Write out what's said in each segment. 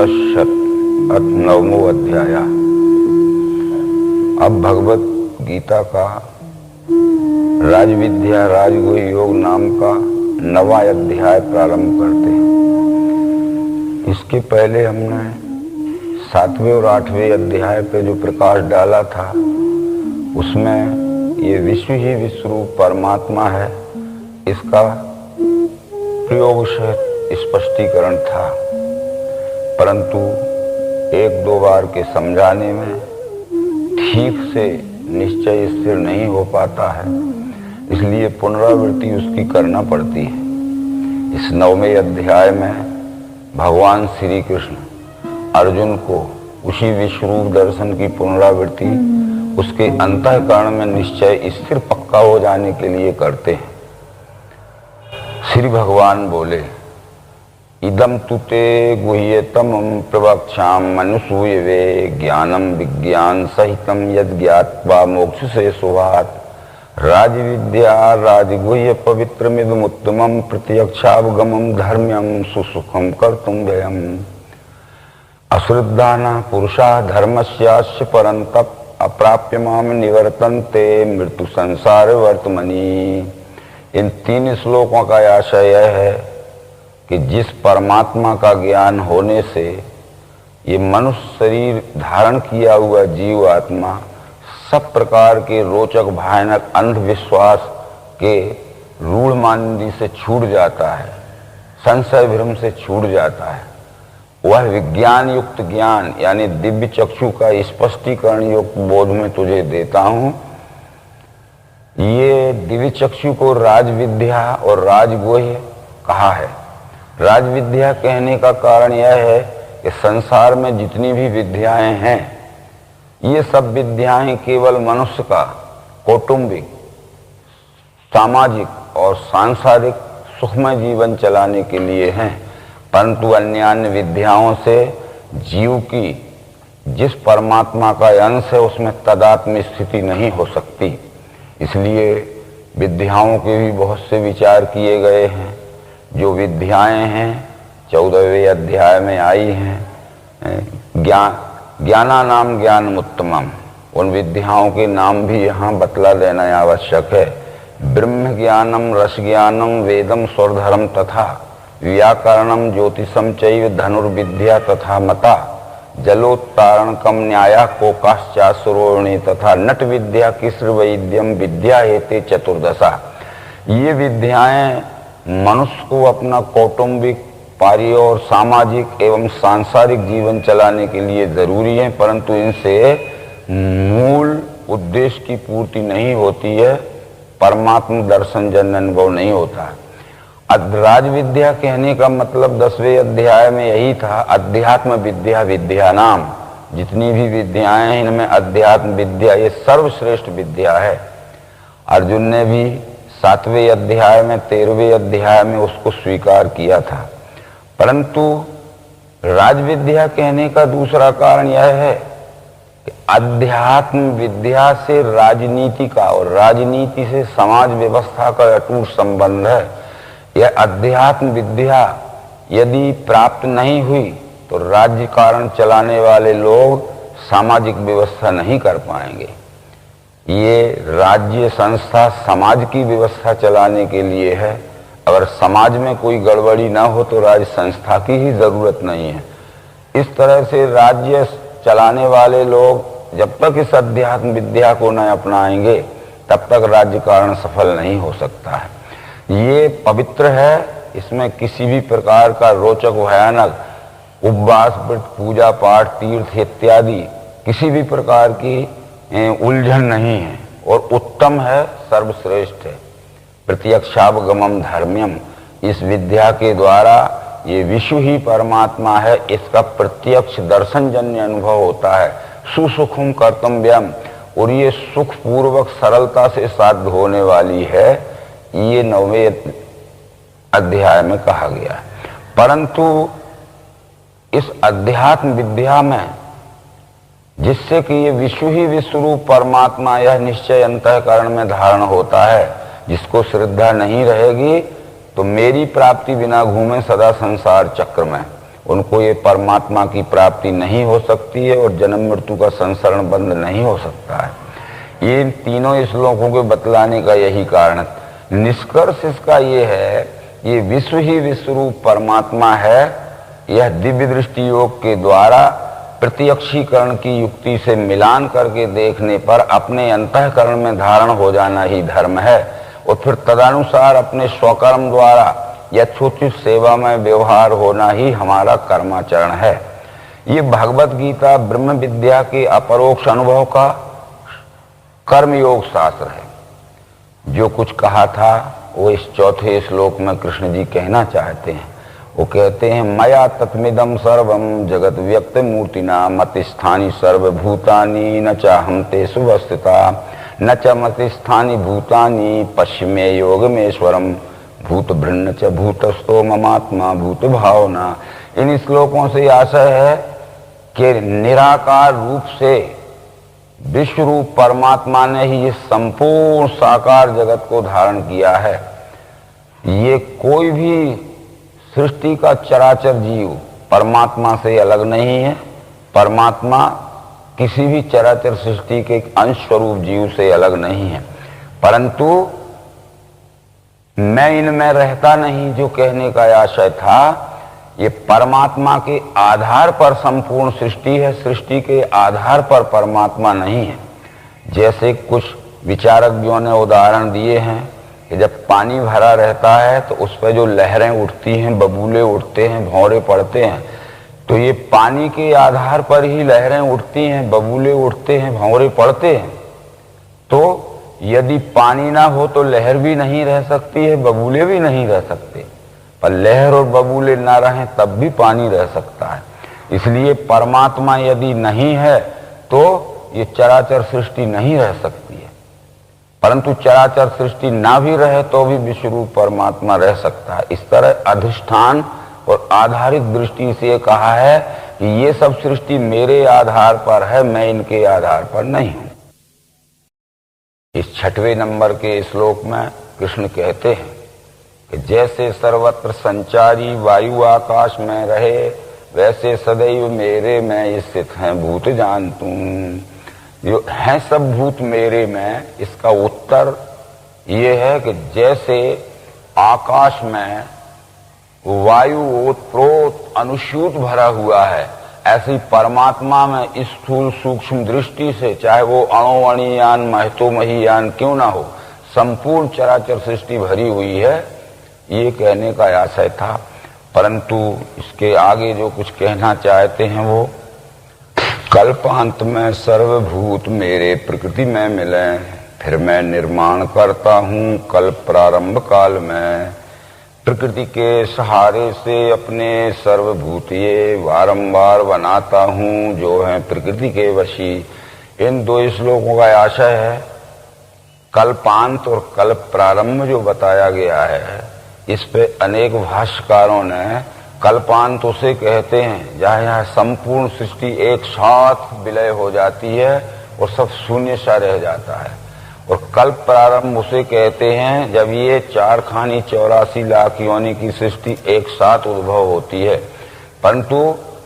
तत्सत् अथ 9वां अध्याय। अब भगवत गीता का राजविद्या राजगुह योग नाम का 9वां अध्याय प्रारंभ करते हैं। इसके पहले हमने 7वें और 8वें अध्याय पे जो प्रकाश डाला था उसमें ये विश्व ही विश्वरूप परमात्मा है, इसका प्रयोग से स्पष्टीकरण था, परंतु एक दो बार के समझाने में ठीक से निश्चय स्थिर नहीं हो पाता है, इसलिए पुनरावृत्ति उसकी करना पड़ती है। इस 9वें अध्याय में भगवान श्री कृष्ण अर्जुन को उसी विश्वरूप दर्शन की पुनरावृत्ति उसके अंतःकरण में निश्चय स्थिर पक्का हो जाने के लिए करते हैं। श्री भगवान बोले, इदम तुते गुह्यतम प्रवक्ष्याम मनुसूयवे ज्ञानम विज्ञान सहितम यद ज्ञात्वा मोक्ष से सुभात् राजविद्या राजगुह्य पवित्रमिदमुत्तमं प्रत्यक्षावगमं धर्म्यं सुसुखं कर्तुं व्ययम् अश्रद्धाना पुरुषा धर्मस्यास्य परन्तप अप्राप्य माम निवर्तन्ते मृत्यु संसार वर्तमनि। इन 3 श्लोकों का आशय यह है कि जिस परमात्मा का ज्ञान होने से ये मनुष्य शरीर धारण किया हुआ जीव आत्मा सब प्रकार के रोचक भयानक अंधविश्वास के रूढ़ मानने से छूट जाता है, संशय भ्रम से छूट जाता है, वह विज्ञान युक्त ज्ञान यानी दिव्य चक्षु का स्पष्टीकरण युक्त बोध में तुझे देता हूं। ये दिव्य चक्षु को राजविद्या और राजगुह्य कहा है। राजविद्या कहने का कारण यह है कि संसार में जितनी भी विद्याएं हैं ये सब विद्याएं केवल मनुष्य का कौटुंबिक, सामाजिक और सांसारिक सुखमय जीवन चलाने के लिए हैं, परंतु अन्य विद्याओं से जीव की जिस परमात्मा का अंश है उसमें तदात्म स्थिति नहीं हो सकती। इसलिए विद्याओं के भी बहुत से विचार किए गए हैं। जो विद्याएं हैं 14वें अध्याय में आई हैं, ज्ञाना नाम ज्ञान उत्तमम, उन विद्याओं के नाम भी यहाँ बतला देना आवश्यक है। ब्रह्म ज्ञानम रस ज्ञानम वेदम स्वरधर्म तथा व्याकरणम ज्योतिषम चैव धनुर्विद्या तथा मता जलोत्तारणकम न्याया कोकाश्चासुरोणी तथा नट विद्या किस्र वैद्यम विद्या हेते चतुर्दशा। ये विद्याएं मनुष्य को अपना कौटुंबिक, पारिय और सामाजिक एवं सांसारिक जीवन चलाने के लिए जरूरी है, परंतु इनसे मूल उद्देश्य की पूर्ति नहीं होती है, परमात्मा दर्शन जन अनुभव नहीं होता। राज विद्या कहने का मतलब 10वें अध्याय में यही था, अध्यात्म विद्या विद्या नाम। जितनी भी विद्याएं हैं इनमें अध्यात्म विद्या ये सर्वश्रेष्ठ विद्या है। अर्जुन ने भी 7वें अध्याय में 13वें अध्याय में उसको स्वीकार किया था, परंतु राजविद्या कहने का दूसरा कारण यह है कि अध्यात्म विद्या से राजनीति का और राजनीति से समाज व्यवस्था का अटूट संबंध है। यह अध्यात्म विद्या यदि प्राप्त नहीं हुई तो राज्य कारण चलाने वाले लोग सामाजिक व्यवस्था नहीं कर पाएंगे। ये राज्य संस्था समाज की व्यवस्था चलाने के लिए है। अगर समाज में कोई गड़बड़ी ना हो तो राज्य संस्था की ही जरूरत नहीं है। इस तरह से राज्य चलाने वाले लोग जब तक इस अध्यात्म विद्या को न अपनाएंगे तब तक राज्य कारण सफल नहीं हो सकता है। ये पवित्र है, इसमें किसी भी प्रकार का रोचक भयानक उपवास व्रत पूजा पाठ तीर्थ इत्यादि किसी भी प्रकार की उलझन नहीं है और उत्तम है, सर्वश्रेष्ठ है। प्रत्यक्षावगमम धर्म्यम, इस विद्या के द्वारा ये विश्व ही परमात्मा है, इसका प्रत्यक्ष दर्शन जन्य अनुभव होता है। सुसुखम कर्तव्यम, और ये सुख पूर्वक सरलता से साध्य होने वाली है, ये 9वें अध्याय में कहा गया है। परंतु इस अध्यात्म विद्या में जिससे कि ये विश्व ही विश्वरूप परमात्मा यह निश्चय अंतःकरण में धारण होता है, जिसको श्रद्धा नहीं रहेगी तो मेरी प्राप्ति बिना घूमे सदा संसार चक्र में, उनको ये परमात्मा की प्राप्ति नहीं हो सकती है और जन्म मृत्यु का संसरण बंद नहीं हो सकता है। ये इन तीनों श्लोकों के बतलाने का यही कारण है। निष्कर्ष इसका ये है, ये विश्व ही विश्वरूप परमात्मा है। यह दिव्य दृष्टि योग के द्वारा प्रत्यक्षीकरण की युक्ति से मिलान करके देखने पर अपने अंतःकरण में धारण हो जाना ही धर्म है और फिर तदनुसार अपने स्वकर्म द्वारा यथोचित सेवा में व्यवहार होना ही हमारा कर्माचरण है। ये भगवत गीता ब्रह्म विद्या के अपरोक्ष अनुभव का कर्मयोग शास्त्र है। जो कुछ कहा था वो इस चौथे श्लोक में कृष्ण जी कहना चाहते हैं। वो कहते हैं, मया तत्मिदं सर्वम जगत व्यक्त मूर्तिना मतिस्थानी सर्वभूतानि न चाहम तेषु वस्थिता न च मतिस्थानी भूतानि पश्चिमे योगमेश्वरम भूत भृन्न च भूतस्थो ममात्मा भूत भावना। इन श्लोकों से आशय है कि निराकार रूप से विश्व रूप परमात्मा ने ही इस संपूर्ण साकार जगत को धारण किया है। ये कोई भी सृष्टि का चराचर जीव परमात्मा से अलग नहीं है। परमात्मा किसी भी चराचर सृष्टि के अंश स्वरूप जीव से अलग नहीं है, परंतु मैं इनमें रहता नहीं जो कहने का आशय था, ये परमात्मा के आधार पर संपूर्ण सृष्टि है, सृष्टि के आधार पर परमात्मा नहीं है। जैसे कुछ विचारज्ञों ने उदाहरण दिए हैं कि जब पानी भरा रहता है तो उस पर जो लहरें उठती हैं, बबूले उठते हैं, भंवरे पड़ते हैं, तो ये पानी के आधार पर ही लहरें उठती हैं, बबूले उठते हैं, भंवरे पड़ते हैं। तो यदि पानी ना हो तो लहर भी नहीं रह सकती है, बबूले भी नहीं रह सकते, पर लहर और बबूले ना रहें तब भी पानी रह सकता है। इसलिए परमात्मा यदि नहीं है तो ये चराचर सृष्टि नहीं रह सकती है, परंतु चराचर सृष्टि ना भी रहे तो भी विश्वरूप परमात्मा रह सकता है। इस तरह अधिष्ठान और आधारित दृष्टि से कहा है कि ये सब सृष्टि मेरे आधार पर है, मैं इनके आधार पर नहीं हूं। इस 6वें नंबर के श्लोक में कृष्ण कहते हैं कि जैसे सर्वत्र संचारी वायु आकाश में रहे, वैसे सदैव मेरे में स्थित हैं भूत जान तुम। जो है सब भूत मेरे में, इसका उत्तर ये है कि जैसे आकाश में वायु ओतप्रोत अनुस्यूत भरा हुआ है, ऐसी परमात्मा में स्थूल सूक्ष्म दृष्टि से, चाहे वो अणुअणियान महतोमहीयान क्यों ना हो, संपूर्ण चराचर सृष्टि भरी हुई है, ये कहने का आशय था। परंतु इसके आगे जो कुछ कहना चाहते हैं वो, कल्पांत में सर्वभूत मेरे प्रकृति में मिले, फिर मैं निर्माण करता हूँ कल्प प्रारंभ काल में। प्रकृति के सहारे से अपने सर्वभूत ये वारंबार बनाता हूँ जो है प्रकृति के वशी। इन 2 श्लोकों का आशय है कल्पांत और कल्प प्रारंभ जो बताया गया है, इस पे अनेक भाष्यकारों ने कल्पांत उसे कहते हैं जहाँ यहाँ संपूर्ण सृष्टि एक साथ विलय हो जाती है और सब शून्य सा रह जाता है, और कल्प प्रारंभ उसे कहते हैं जब ये 4 खानी 84 लाख योनि की सृष्टि एक साथ उद्भव होती है। परंतु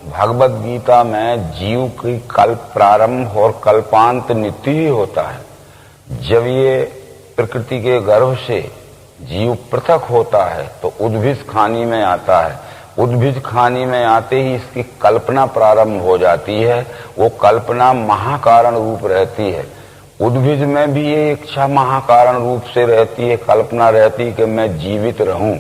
भगवत गीता में जीव की कल्प प्रारंभ और कल्पांत नित्य ही होता है। जब ये प्रकृति के गर्भ से जीव पृथक होता है तो उद्भिज खानी में आता है। उद्भिज खानी में आते ही इसकी कल्पना प्रारंभ हो जाती है। वो कल्पना महाकारण रूप रहती है। उद्भिज में भी ये इच्छा महाकारण रूप से रहती है, कल्पना रहती है कि मैं जीवित रहूं।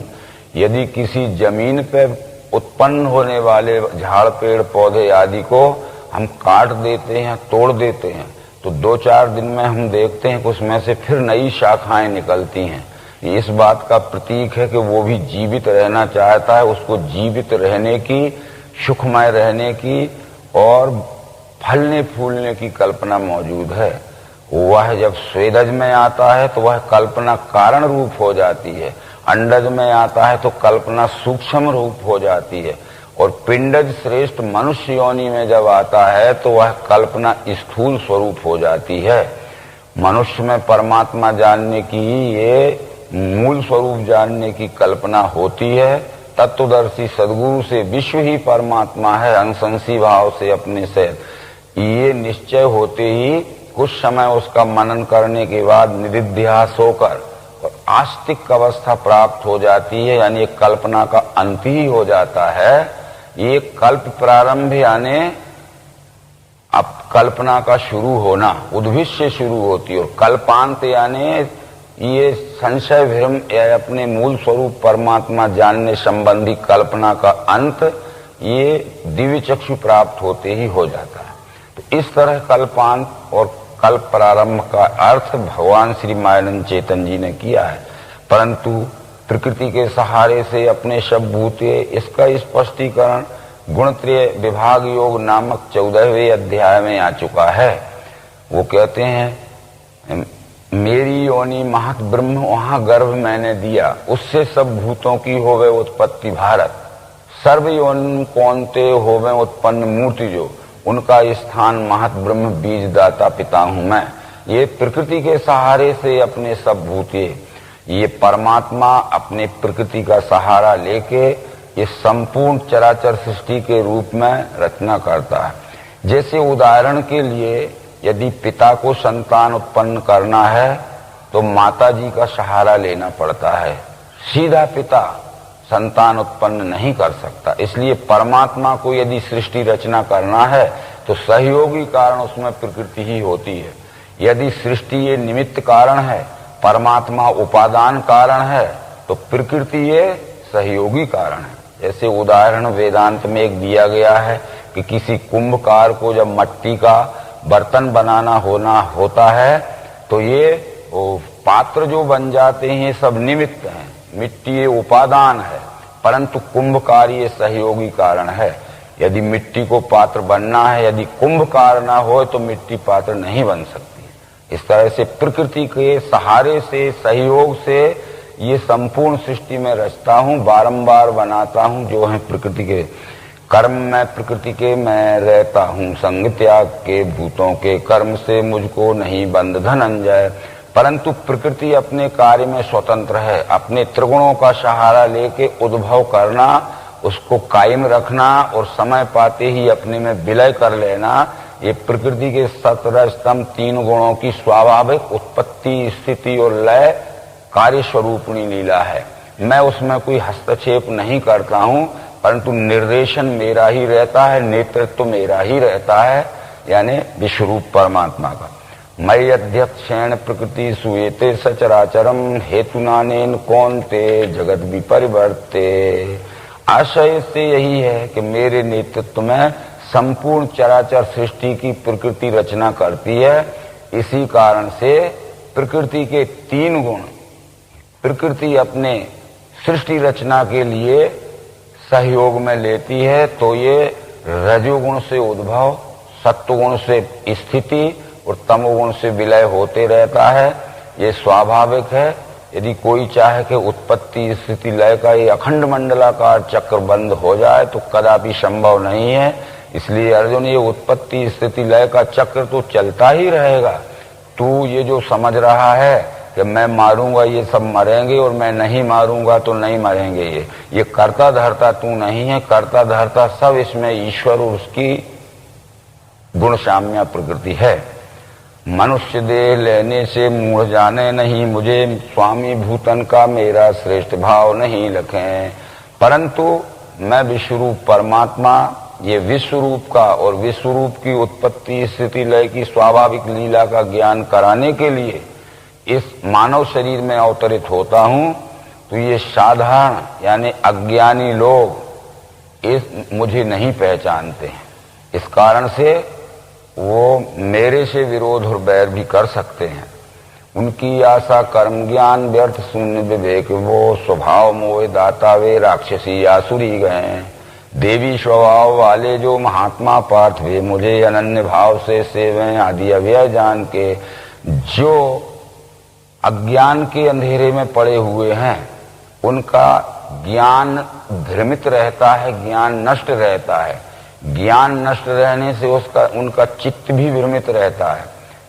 यदि किसी जमीन पे उत्पन्न होने वाले झाड़ पेड़ पौधे आदि को हम काट देते हैं, तोड़ देते हैं, तो 2-4 दिन में हम देखते हैं कि उसमें से फिर नई शाखाएं निकलती हैं। इस बात का प्रतीक है कि वो भी जीवित रहना चाहता है, उसको जीवित रहने की, सुखमय रहने की और फलने फूलने की कल्पना मौजूद है। वह जब स्वेदज में आता है तो वह कल्पना कारण रूप हो जाती है, अंडज में आता है तो कल्पना सूक्ष्म रूप हो जाती है, और पिंडज श्रेष्ठ मनुष्य योनि में जब आता है तो वह कल्पना स्थूल स्वरूप हो जाती है। मनुष्य में परमात्मा जानने की, ये मूल स्वरूप जानने की कल्पना होती है, तत्वदर्शी सद्गुरु से विश्व ही परमात्मा है, अनुशंसी भाव से अपने से ये निश्चय होते ही कुछ समय उसका मनन करने के बाद निदिध्यास होकर और आस्तिक अवस्था प्राप्त हो जाती है, यानी एक कल्पना का अंत ही हो जाता है। ये कल्प प्रारंभ यानी अब कल्पना का शुरू होना उद्भिद से शुरू होती है, और कल्पांत यानी ये संशय भ्रम या अपने मूल स्वरूप परमात्मा जानने संबंधी कल्पना का अंत ये दिव्य चक्षु प्राप्त होते ही हो जाता है। तो इस तरह कल्पांत और कल्प प्रारंभ का अर्थ भगवान श्री मायानंद चेतन जी ने किया है, परंतु प्रकृति के सहारे से अपने सब भूते इसका स्पष्टीकरण गुणत्रय विभाग योग नामक 14वें अध्याय में आ चुका है। वो कहते हैं मेरी योनि महत ब्रह्म वहां गर्भ मैंने दिया, उससे सब भूतों की होवे उत्पत्ति भारत, सर्व योनि कौनते होवे उत्पन्न मूर्ति जो, उनका स्थान महत ब्रह्म बीज दाता पिता हूं मैं। ये प्रकृति के सहारे से अपने सब भूते, ये परमात्मा अपने प्रकृति का सहारा लेके ये संपूर्ण चराचर सृष्टि के रूप में रचना करता है। जैसे उदाहरण के लिए यदि पिता को संतान उत्पन्न करना है तो माता जी का सहारा लेना पड़ता है, सीधा पिता संतान उत्पन्न नहीं कर सकता। इसलिए परमात्मा को यदि सृष्टि रचना करना है तो सहयोगी कारण उसमें प्रकृति ही होती है। यदि सृष्टि ये निमित्त कारण है, परमात्मा उपादान कारण है, तो प्रकृति ये सहयोगी कारण है। जैसे उदाहरण वेदांत में एक दिया गया है कि किसी कुंभकार को जब मट्टी का बर्तन बनाना होता है तो ये पात्र जो बन जाते हैं सब निमित्त हैं, मिट्टी ये उपादान है, परंतु कुंभकार ये सहयोगी कारण है। यदि मिट्टी को पात्र बनना है, यदि कुंभकार ना हो तो मिट्टी पात्र नहीं बन सकती। इस तरह से प्रकृति के सहारे से सहयोग से ये संपूर्ण सृष्टि में रचता हूं, बारंबार बनाता हूं, जो है प्रकृति के कर्म में प्रकृति के मैं रहता हूं, संग त्याग के भूतों के कर्म से मुझको नहीं बंध धनंजय। परंतु प्रकृति अपने कार्य में स्वतंत्र है, अपने त्रिगुणों का सहारा लेके उद्भव करना, उसको कायम रखना और समय पाते ही अपने में विलय कर लेना, ये प्रकृति के 17 स्तंभ 3 गुणों की स्वाभाविक उत्पत्ति स्थिति और लय कार्य स्वरूपणी लीला है। मैं उसमें कोई हस्तक्षेप नहीं करता हूं, परंतु निर्देशन मेरा ही रहता है, नेतृत्व मेरा ही रहता है, यानी विश्वरूप परमात्मा का। मयि अध्यक्षेण प्रकृति सुएते सचराचरम हेतुनानेन कौनते जगत विपरिवर्ते। आशय से यही है कि मेरे नेतृत्व में संपूर्ण चराचर सृष्टि की प्रकृति रचना करती है। इसी कारण से प्रकृति के 3 गुण प्रकृति अपने सृष्टि रचना के लिए सहयोग में लेती है। तो ये रजोगुण से उद्भव, सत्वगुण से स्थिति और तमोगुण से विलय होते रहता है। ये स्वाभाविक है। यदि कोई चाहे कि उत्पत्ति स्थिति लय का ये अखंड मंडलाकार चक्र बंद हो जाए तो कदापि संभव नहीं है। इसलिए अर्जुन, ये उत्पत्ति स्थिति लय का चक्र तो चलता ही रहेगा। तू ये जो समझ रहा है कि मैं मारूंगा ये सब मरेंगे और मैं नहीं मारूंगा तो नहीं मरेंगे, ये कर्ता धर्ता तू नहीं है। कर्ता धर्ता सब इसमें ईश्वर और उसकी गुण साम्या प्रकृति है। मनुष्य देह लेने से मूढ़ जाने नहीं, मुझे स्वामी भूतन का मेरा श्रेष्ठ भाव नहीं लखें। परंतु मैं विश्वरूप परमात्मा, ये विश्वरूप का और विश्वरूप की उत्पत्ति स्थिति लय की स्वाभाविक लीला का ज्ञान कराने के लिए इस मानव शरीर में अवतरित होता हूं। तो ये साधारण यानी अज्ञानी लोग इस मुझे नहीं पहचानते हैं। इस कारण से वो मेरे से विरोध और बैर भी कर सकते हैं। उनकी आशा कर्म ज्ञान व्यर्थ शून्य विवेक, वो स्वभाव मोह दाता वे राक्षसी आसुरी गए। देवी स्वभाव वाले जो महात्मा पार्थ वे मुझे अनन्य भाव से सेवें आदि अव्यय जान के। जो अज्ञान के अंधेरे में पड़े हुए हैं उनका ज्ञान भ्रमित रहता है, ज्ञान नष्ट रहता है। ज्ञान नष्ट रहने से उनका चित्त भी भ्रमित रहता है।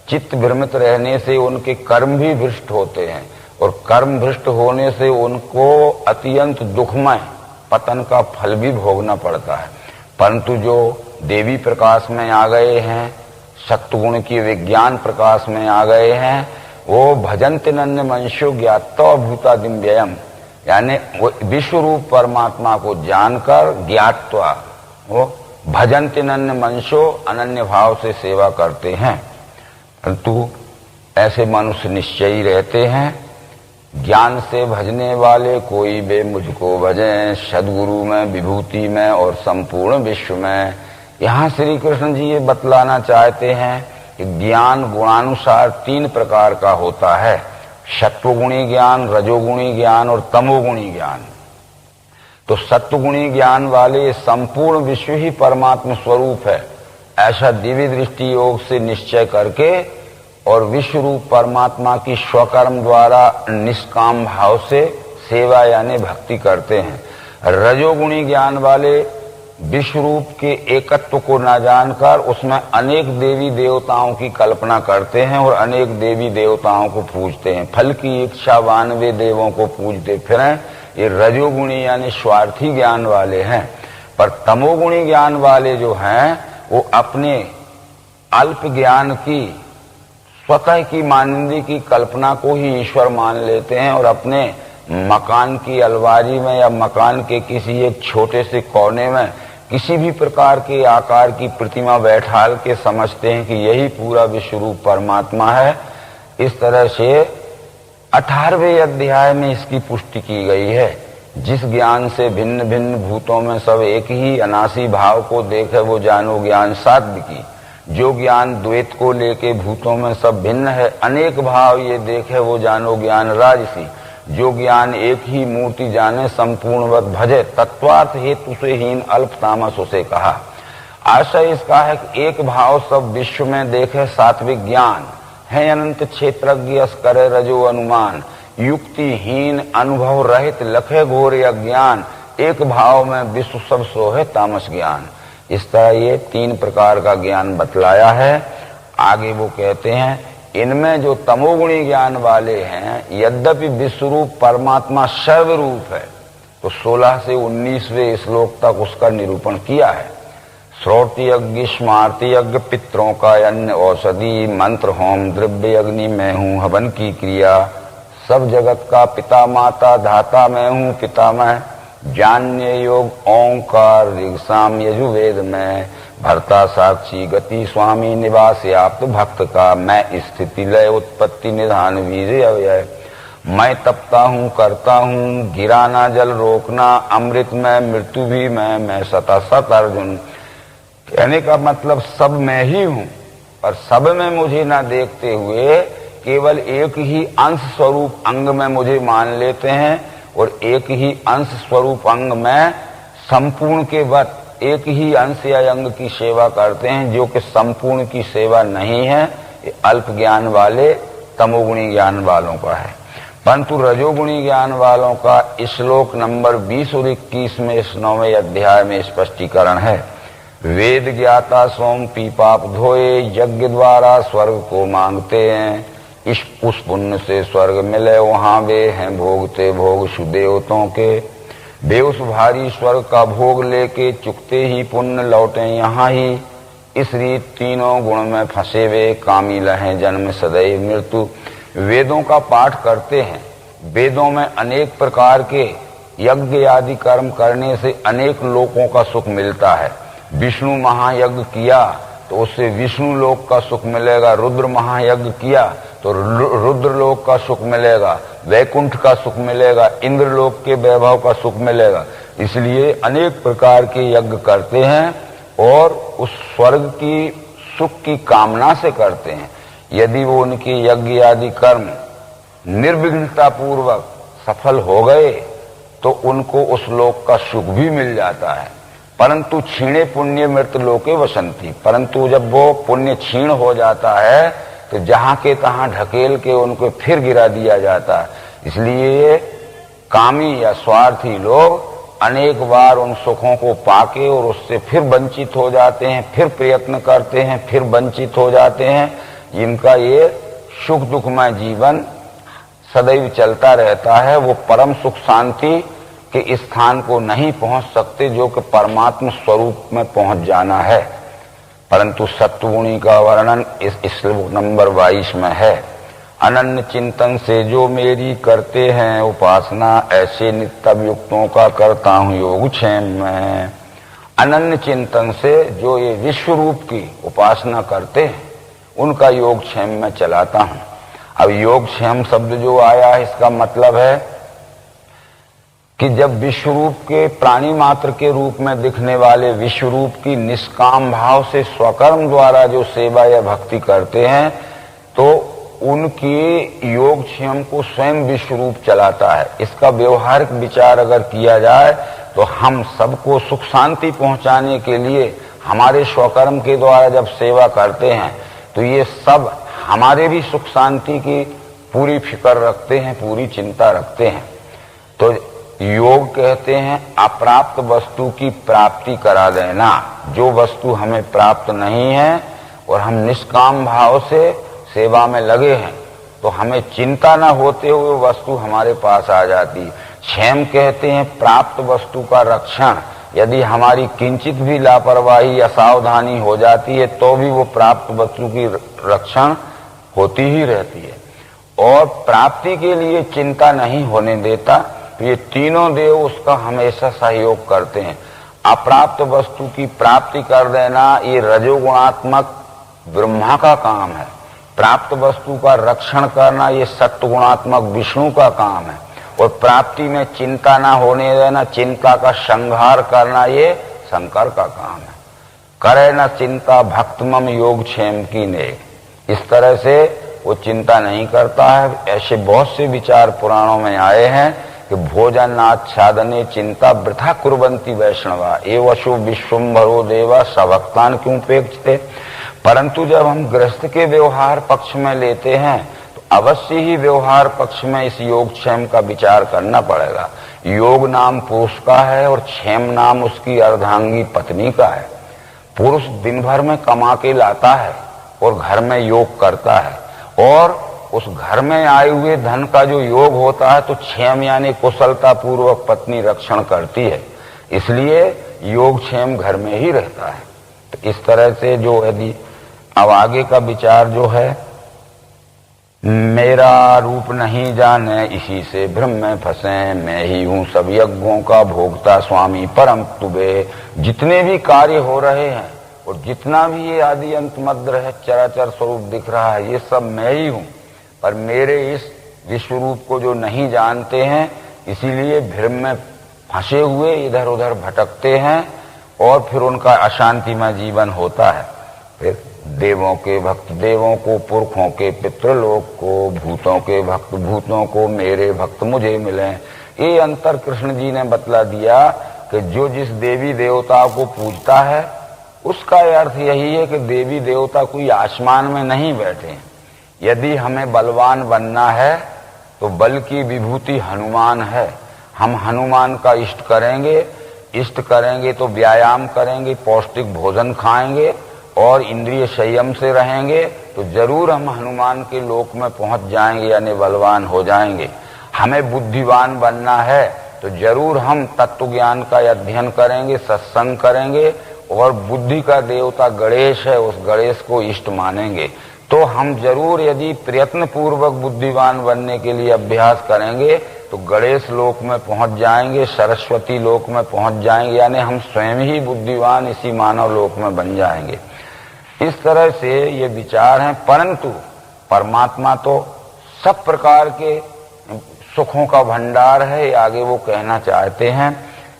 चित्त भ्रमित रहने से उनके कर्म भी भ्रष्ट होते हैं और कर्म भ्रष्ट होने से उनको अत्यंत दुखमय पतन का फल भी भोगना पड़ता है। परंतु जो देवी प्रकाश में आ गए हैं, सत्वगुण की विज्ञान प्रकाश में आ गए हैं, वो भजन्ति नन्य मनुष्यो ज्ञात्वा भूतादिम व्ययम, यानी वो विश्व रूप परमात्मा को जानकर ज्ञात्वा वो भजन्ति नन्य मनुष्यो अनन्य भाव से सेवा करते हैं। परंतु ऐसे मनुष्य निश्चयी रहते हैं। ज्ञान से भजने वाले कोई बे मुझको भजें, सदगुरु में, विभूति में और संपूर्ण विश्व में। यहाँ श्री कृष्ण जी ये बतलाना चाहते हैं कि ज्ञान गुणानुसार 3 प्रकार का होता है, सत्वगुणी ज्ञान, रजोगुणी ज्ञान और तमोगुणी ज्ञान। तो सत्वगुणी ज्ञान वाले संपूर्ण विश्व ही परमात्मा स्वरूप है, ऐसा दिव्य दृष्टि योग से निश्चय करके और विश्व रूप परमात्मा की स्वकर्म द्वारा निष्काम भाव से सेवा यानी भक्ति करते हैं। रजोगुणी ज्ञान वाले विश्व रूप के एकत्व को न जानकर उसमें अनेक देवी देवताओं की कल्पना करते हैं और अनेक देवी देवताओं को पूजते हैं। फल की इच्छावान वे देवों को पूजते फिरें, ये रजोगुणी यानी स्वार्थी ज्ञान वाले हैं। पर तमोगुणी ज्ञान वाले जो हैं वो अपने अल्प ज्ञान की, स्वतः की मानिंदी की कल्पना को ही ईश्वर मान लेते हैं और अपने मकान की अलमारी में या मकान के किसी एक छोटे से कोने में किसी भी प्रकार के आकार की प्रतिमा बैठाल के समझते हैं कि यही पूरा विश्व रूप परमात्मा है। इस तरह से 18वें अध्याय में इसकी पुष्टि की गई है। जिस ज्ञान से भिन्न भिन्न भूतों में सब एक ही अनासी भाव को देखे वो जानो ज्ञान साध्य की। जो ज्ञान द्वैत को लेके भूतों में सब भिन्न है अनेक भाव ये देखे वो जानो ज्ञान राजसी। जो ज्ञान एक ही मूर्ति जाने संपूर्णवत भजे, तत्वार्थ हेतु से हीन अल्प तामस उसे कहा। आशय इसका है कि एक भाव सब विश्व में देखे सात्विक ज्ञान है, अनंत क्षेत्रज्ञ करे रजो अनुमान, युक्तिहीन अनुभव रहित लखे घोर अज्ञान, एक भाव में विश्व सब सोहे तामस ज्ञान। इस तरह ये 3 प्रकार का ज्ञान बतलाया है। आगे वो कहते हैं इनमें जो तमोगुणी ज्ञान वाले हैं, यद्यपि विश्वरूप परमात्मा सर्वरूप है, तो 16 से 19वें श्लोक तक उसका निरूपण किया है। श्रोति यज्ञ, स्मार्ति यज्ञ, पितरों का अन्न औषधि, मंत्र होम, द्रव्य अग्नि मैं हूँ, हवन की क्रिया, सब जगत का पिता माता धाता मैं हूँ, पिता मैं, जान्य योग ओंकार ऋग्साम यजुर्वेद में, भर्ता साक्षी गति स्वामी निवास याप्त भक्त का, मैं स्थिति लय उत्पत्ति निधान वीर्य अव्यय, मैं तपता हूँ करता हूँ, गिराना जल रोकना, अमृत में मृत्यु भी मैं सता सत अर्जुन। कहने का मतलब सब मैं ही हूँ और सब में मुझे ना देखते हुए केवल एक ही अंश स्वरूप अंग में मुझे मान लेते हैं और एक ही अंश स्वरूप अंग में संपूर्ण के वत एक ही अंश या अंग की सेवा करते हैं, जो कि संपूर्ण की सेवा नहीं है। ये अल्प ज्ञान वाले तमोगुणी ज्ञान वालों का है। परंतु रजोगुणी ज्ञान वालों का श्लोक नंबर 20 और 21 में इस 9वें अध्याय में स्पष्टीकरण है। वेद ज्ञाता सोम पीपाप धोए, यज्ञ द्वारा स्वर्ग को मांगते हैं, उस पुण्य से स्वर्ग मिले वहां वे हैं भोगते भोग सुदेवतों के, वे उस भारी स्वर्ग का भोग लेके चुकते ही पुण्य लौटे यहाँ ही। इस रीत तीनों गुण में फंसे वे कामी लहें जन्म सदैव मृत्यु। वेदों का पाठ करते हैं, वेदों में अनेक प्रकार के यज्ञ आदि कर्म करने से अनेक लोकों का सुख मिलता है। विष्णु महायज्ञ किया तो उससे विष्णु लोक का सुख मिलेगा, रुद्र महायज्ञ किया तो रुद्र लोक का सुख मिलेगा, वैकुंठ का सुख मिलेगा, इंद्र लोक के वैभव का सुख मिलेगा। इसलिए अनेक प्रकार के यज्ञ करते हैं और उस स्वर्ग की सुख की कामना से करते हैं। यदि वो उनके यज्ञ आदि कर्म निर्विघ्नता पूर्वक सफल हो गए तो उनको उस लोक का सुख भी मिल जाता है। परंतु क्षीणे पुण्य मृत लोके वसंती, परंतु जब वो पुण्य क्षीण हो जाता है तो जहां के तहां ढकेल के उनको फिर गिरा दिया जाता है। इसलिए कामी या स्वार्थी लोग अनेक बार उन सुखों को पाके और उससे फिर वंचित हो जाते हैं, फिर प्रयत्न करते हैं, फिर वंचित हो जाते हैं। इनका ये सुख दुखमय जीवन सदैव चलता रहता है। वो परम सुख शांति के स्थान को नहीं पहुंच सकते जो कि परमात्म स्वरूप में पहुंच जाना है। परंतु सत्वगुणी का वर्णन इस श्लोक नंबर 22 में है। अनन्य चिंतन से जो मेरी करते हैं उपासना, ऐसे नित्य युक्तों का करता हूं योगक्षेम में। अनन्य चिंतन से जो ये विश्व रूप की उपासना करते हैं उनका योगक्षेम में चलाता हूं। अब योगक्षेम शब्द जो आया है इसका मतलब है कि जब विश्व रूप के प्राणी मात्र के रूप में दिखने वाले विश्व रूप की निष्काम भाव से स्वकर्म द्वारा जो सेवा या भक्ति करते हैं तो उनके योगक्षेम को स्वयं विश्व रूप चलाता है। इसका व्यवहारिक विचार अगर किया जाए तो हम सबको सुख शांति पहुंचाने के लिए हमारे स्वकर्म के द्वारा जब सेवा करते हैं तो ये सब हमारे भी सुख शांति की पूरी फिक्र रखते हैं, पूरी चिंता रखते हैं। तो योग कहते हैं अप्राप्त वस्तु की प्राप्ति करा देना। जो वस्तु हमें प्राप्त नहीं है और हम निष्काम भाव से सेवा में लगे हैं तो हमें चिंता न होते हुए वस्तु हमारे पास आ जाती है। क्षेम कहते हैं प्राप्त वस्तु का रक्षण। यदि हमारी किंचित भी लापरवाही या सावधानी हो जाती है तो भी वो प्राप्त वस्तु की रक्षण होती ही रहती है। और प्राप्ति के लिए चिंता नहीं होने देता। तो ये तीनों देव उसका हमेशा सहयोग करते हैं। अप्राप्त वस्तु की प्राप्ति कर देना ये रजोगुणात्मक ब्रह्मा का काम है। प्राप्त वस्तु का रक्षण करना ये सत्वगुणात्मक विष्णु का काम है। और प्राप्ति में चिंता ना होने देना, चिंता का संहार करना ये शंकर का काम है। करे न चिंता भक्तमम योगक्षेम की ने। इस तरह से वो चिंता नहीं करता है। ऐसे बहुत से विचार पुराणों में आए हैं कि भोजन आच्छादने चिंता वृथा कुर्वन्ति वैष्णवा एवशो विश्वम्भरो देवा सभक्तान क्यों पेक्षते। परंतु जब हम गृहस्थ के व्यवहार पक्ष में लेते हैं तो अवश्य ही व्यवहार पक्ष में इस योगक्षेम का विचार करना पड़ेगा। योग नाम पुरुष का है और क्षेम नाम उसकी अर्धांगी पत्नी का है। पुरुष दिन भर में कमा के लाता है और घर में योग करता है और उस घर में आए हुए धन का जो योग होता है तो क्षेम यानी कुशलता पूर्वक पत्नी रक्षण करती है। इसलिए योगक्षेम घर में ही रहता है। तो इस तरह से जो यदि अब आगे का विचार जो है, मेरा रूप नहीं जाने इसी से भ्रम में फंसे, मैं ही हूं सब यज्ञों का भोगता स्वामी परम तुबे। जितने भी कार्य हो रहे हैं और जितना भी ये आदि अंत मध्य है चराचर स्वरूप दिख रहा है ये सब मैं ही हूं। पर मेरे इस विश्व रूप को जो नहीं जानते हैं इसीलिए भ्रम में फंसे हुए इधर उधर भटकते हैं और फिर उनका अशांतिमय जीवन होता है। फिर देवों के भक्त देवों को, पुरखों के पितृलोक को, भूतों के भक्त भूतों को, मेरे भक्त मुझे मिले। ये अंतर कृष्ण जी ने बतला दिया कि जो जिस देवी देवता को पूजता है उसका अर्थ यही है कि देवी देवता कोई आसमान में नहीं बैठे हैं। यदि हमें बलवान बनना है तो बल की विभूति हनुमान है। हम हनुमान का इष्ट करेंगे तो व्यायाम करेंगे, पौष्टिक भोजन खाएंगे और इंद्रिय संयम से रहेंगे तो जरूर हम हनुमान के लोक में पहुंच जाएंगे यानी बलवान हो जाएंगे। हमें बुद्धिवान बनना है तो जरूर हम तत्व ज्ञान का अध्ययन करेंगे, सत्संग करेंगे और बुद्धि का देवता गणेश है उस गणेश को इष्ट मानेंगे। तो हम जरूर यदि प्रयत्न पूर्वक बुद्धिवान बनने के लिए अभ्यास करेंगे तो गणेश लोक में पहुंच जाएंगे, सरस्वती लोक में पहुंच जाएंगे यानी हम स्वयं ही बुद्धिवान इसी मानव लोक में बन जाएंगे। इस तरह से ये विचार हैं। परंतु परमात्मा तो सब प्रकार के सुखों का भंडार है, आगे वो कहना चाहते हैं।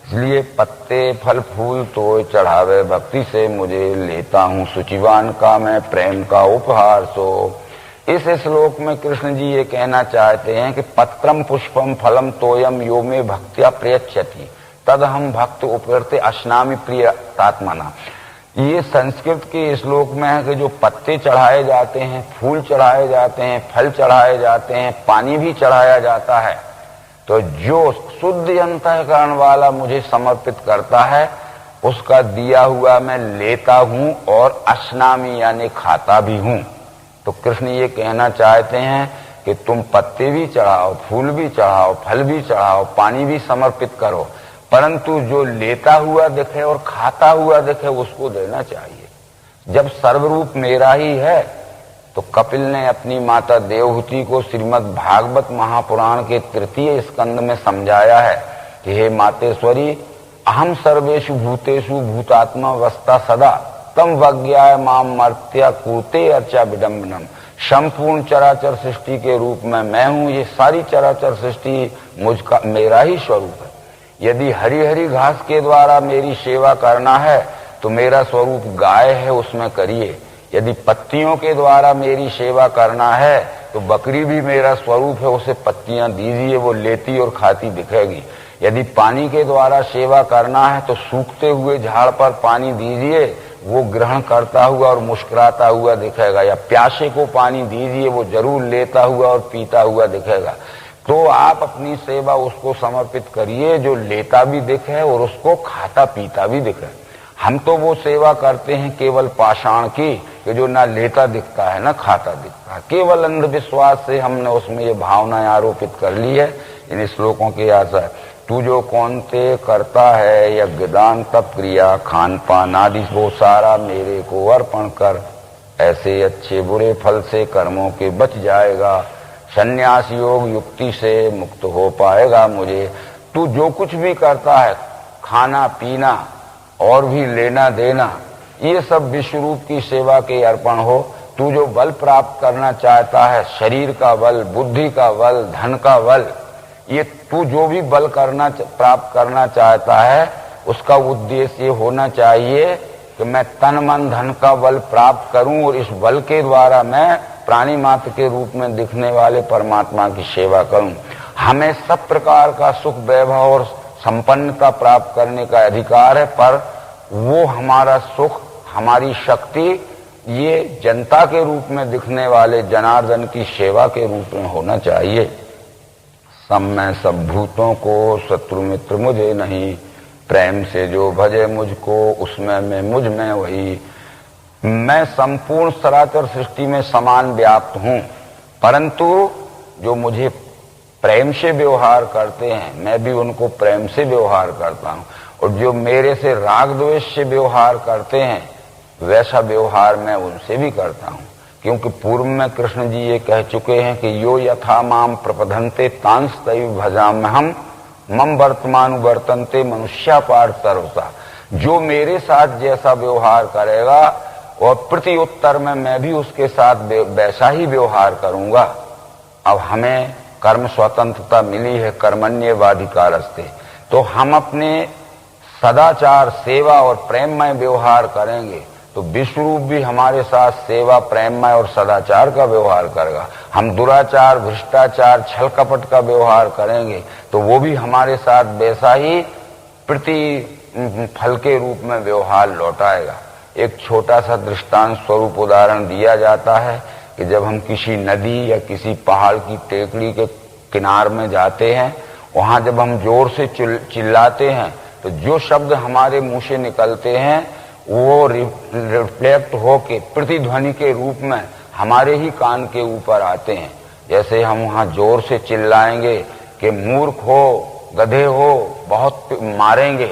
इसलिए पत्ते फल फूल तो चढ़ावे भक्ति से मुझे, लेता हूँ सुचिवान का मैं प्रेम का उपहार सो। इस श्लोक में कृष्ण जी ये कहना चाहते हैं कि पत्रम पुष्पम फलम तोयम यो में भक्त्या प्रयच्छति तद हम भक्त उपरते अश्नामि प्रिय तात्मना। ये संस्कृत के श्लोक में है कि जो पत्ते चढ़ाए जाते हैं, फूल चढ़ाए जाते हैं, फल चढ़ाए जाते हैं, पानी भी चढ़ाया जाता है, तो जो शुद्ध अंतःकरण वाला मुझे समर्पित करता है उसका दिया हुआ मैं लेता हूं और अश्नामी यानी खाता भी हूं। तो कृष्ण ये कहना चाहते हैं कि तुम पत्ते भी चढ़ाओ, फूल भी चढ़ाओ, फल भी चढ़ाओ, पानी भी समर्पित करो, परंतु जो लेता हुआ दिखे और खाता हुआ दिखे उसको देना चाहिए। जब सर्वरूप मेरा ही है तो कपिल ने अपनी माता देवहूति को श्रीमद् भागवत महापुराण के 3 स्कंद में समझाया है कि हे मातेश्वरी, अहम सर्वेषु भूतेषु भूतात्मा अवस्था सदा तम वज्ञाय माम मर्त्य कूते अर्चा विडम्बनम। संपूर्ण चराचर सृष्टि के रूप में मैं हूं, ये सारी चराचर सृष्टि मुझका मेरा ही स्वरूप है। यदि हरी हरी घास के द्वारा मेरी सेवा करना है तो मेरा स्वरूप गाय है, उसमें करिए। यदि पत्तियों के द्वारा मेरी सेवा करना है तो बकरी भी मेरा स्वरूप है, उसे पत्तियां दीजिए, वो लेती और खाती दिखेगी। यदि पानी के द्वारा सेवा करना है तो सूखते हुए झाड़ पर पानी दीजिए, वो ग्रहण करता हुआ और मुस्कुराता हुआ दिखेगा। या प्यासे को पानी दीजिए, वो जरूर लेता हुआ और पीता हुआ दिखेगा। तो आप अपनी सेवा उसको समर्पित करिए जो लेता भी दिखे और उसको खाता पीता भी दिखे। हम तो वो सेवा करते हैं केवल पाषाण की, कि जो ना लेता दिखता है ना खाता दिखता है। केवल अंधविश्वास से हमने उसमें ये भावना आरोपित कर ली है। इन श्लोकों की आशा है, तू जो कौनते करता है यज्ञ दान तप क्रिया खान पान आदि वो सारा मेरे को अर्पण कर, ऐसे अच्छे बुरे फल से कर्मों के बच जाएगा, संन्यास योग युक्ति से मुक्त हो पाएगा। मुझे तू जो कुछ भी करता है, खाना पीना और भी लेना देना, ये सब विश्व रूप की सेवा के अर्पण हो। तू जो बल प्राप्त करना चाहता है, शरीर का बल, बुद्धि का बल, धन का बल, ये तू जो भी बल प्राप्त करना चाहता है उसका उद्देश्य ये होना चाहिए कि मैं तन मन धन का बल प्राप्त करूं और इस बल के द्वारा मैं प्राणी मात्र के रूप में दिखने वाले परमात्मा की सेवा करूं। हमें सब प्रकार का सुख वैभव और संपन्नता प्राप्त करने का अधिकार है, पर वो हमारा सुख, हमारी शक्ति ये जनता के रूप में दिखने वाले जनार्दन की सेवा के रूप में होना चाहिए। सब मैं सब भूतों को शत्रु मित्र मुझे नहीं, प्रेम से जो भजे मुझको उसमें मैं मुझ में वही। मैं संपूर्ण सराचर सृष्टि में समान व्याप्त हूं, परंतु जो मुझे प्रेम से व्यवहार करते हैं मैं भी उनको प्रेम से व्यवहार करता हूं, और जो मेरे से राग द्वेष से व्यवहार करते हैं वैसा व्यवहार मैं उनसे भी करता हूं। क्योंकि पूर्व में कृष्ण जी ये कह चुके हैं कि यो यथा माम प्रपदन्ते तांस तैव भजाम्यहम् मम वर्तमान वर्तन्ते मनुष्या पार्थ सर्वसा। जो मेरे साथ जैसा व्यवहार करेगा और प्रति उत्तर में मैं भी उसके साथ वैसा ही व्यवहार करूंगा। अब हमें कर्म स्वतंत्रता मिली है, कर्मण्येवाधिकारस्ते, तो हम अपने सदाचार सेवा और प्रेममय व्यवहार करेंगे तो विश्वरूप भी हमारे साथ सेवा प्रेममय और सदाचार का व्यवहार करेगा। हम दुराचार भ्रष्टाचार छल कपट का व्यवहार करेंगे तो वो भी हमारे साथ वैसा ही प्रति फल के रूप में व्यवहार लौटाएगा। एक छोटा सा दृष्टांत स्वरूप उदाहरण दिया जाता है कि जब हम किसी नदी या किसी पहाड़ की टेकड़ी के किनार में जाते हैं, वहां जब हम जोर से चिल्लाते हैं तो जो शब्द हमारे मुंह से निकलते हैं वो रिफ्लेक्ट होके प्रतिध्वनि के रूप में हमारे ही कान के ऊपर आते हैं। जैसे हम वहां जोर से चिल्लाएंगे कि मूर्ख हो, गधे हो, बहुत मारेंगे,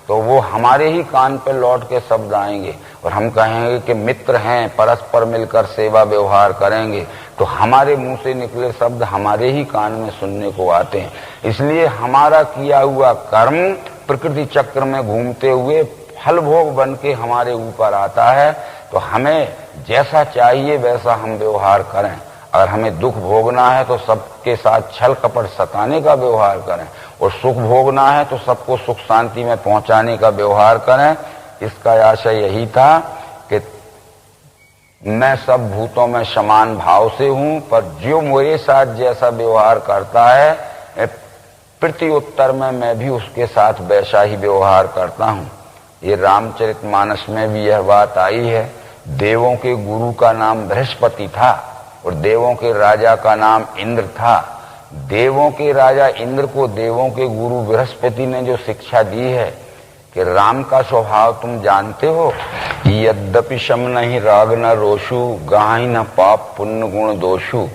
तो वो हमारे ही कान पे लौट के शब्द आएंगे। और हम कहेंगे कि मित्र हैं, परस्पर मिलकर सेवा व्यवहार करेंगे, तो हमारे मुंह से निकले शब्द हमारे ही कान में सुनने को आते हैं। इसलिए हमारा किया हुआ कर्म प्रकृति चक्र में घूमते हुए फल भोग बन के हमारे ऊपर आता है। तो हमें जैसा चाहिए वैसा हम व्यवहार करें। अगर हमें दुख भोगना है तो सबके साथ छल कपट सताने का व्यवहार करें, और सुख भोगना है तो सबको सुख शांति में पहुंचाने का व्यवहार करें। इसका आशय यही था कि मैं सब भूतों में समान भाव से हूं, पर जो मेरे साथ जैसा व्यवहार करता है प्रति उत्तर में मैं भी उसके साथ वैसा ही व्यवहार करता हूं। ये रामचरितमानस में भी यह बात आई है। देवों के गुरु का नाम बृहस्पति था और देवों के राजा का नाम इंद्र था। देवों के राजा इंद्र को देवों के गुरु बृहस्पति ने जो शिक्षा दी है कि राम का स्वभाव तुम जानते हो, यद्यपि शम नहीं राग न रोषु गाहि न पाप पुण्य गुण दोषु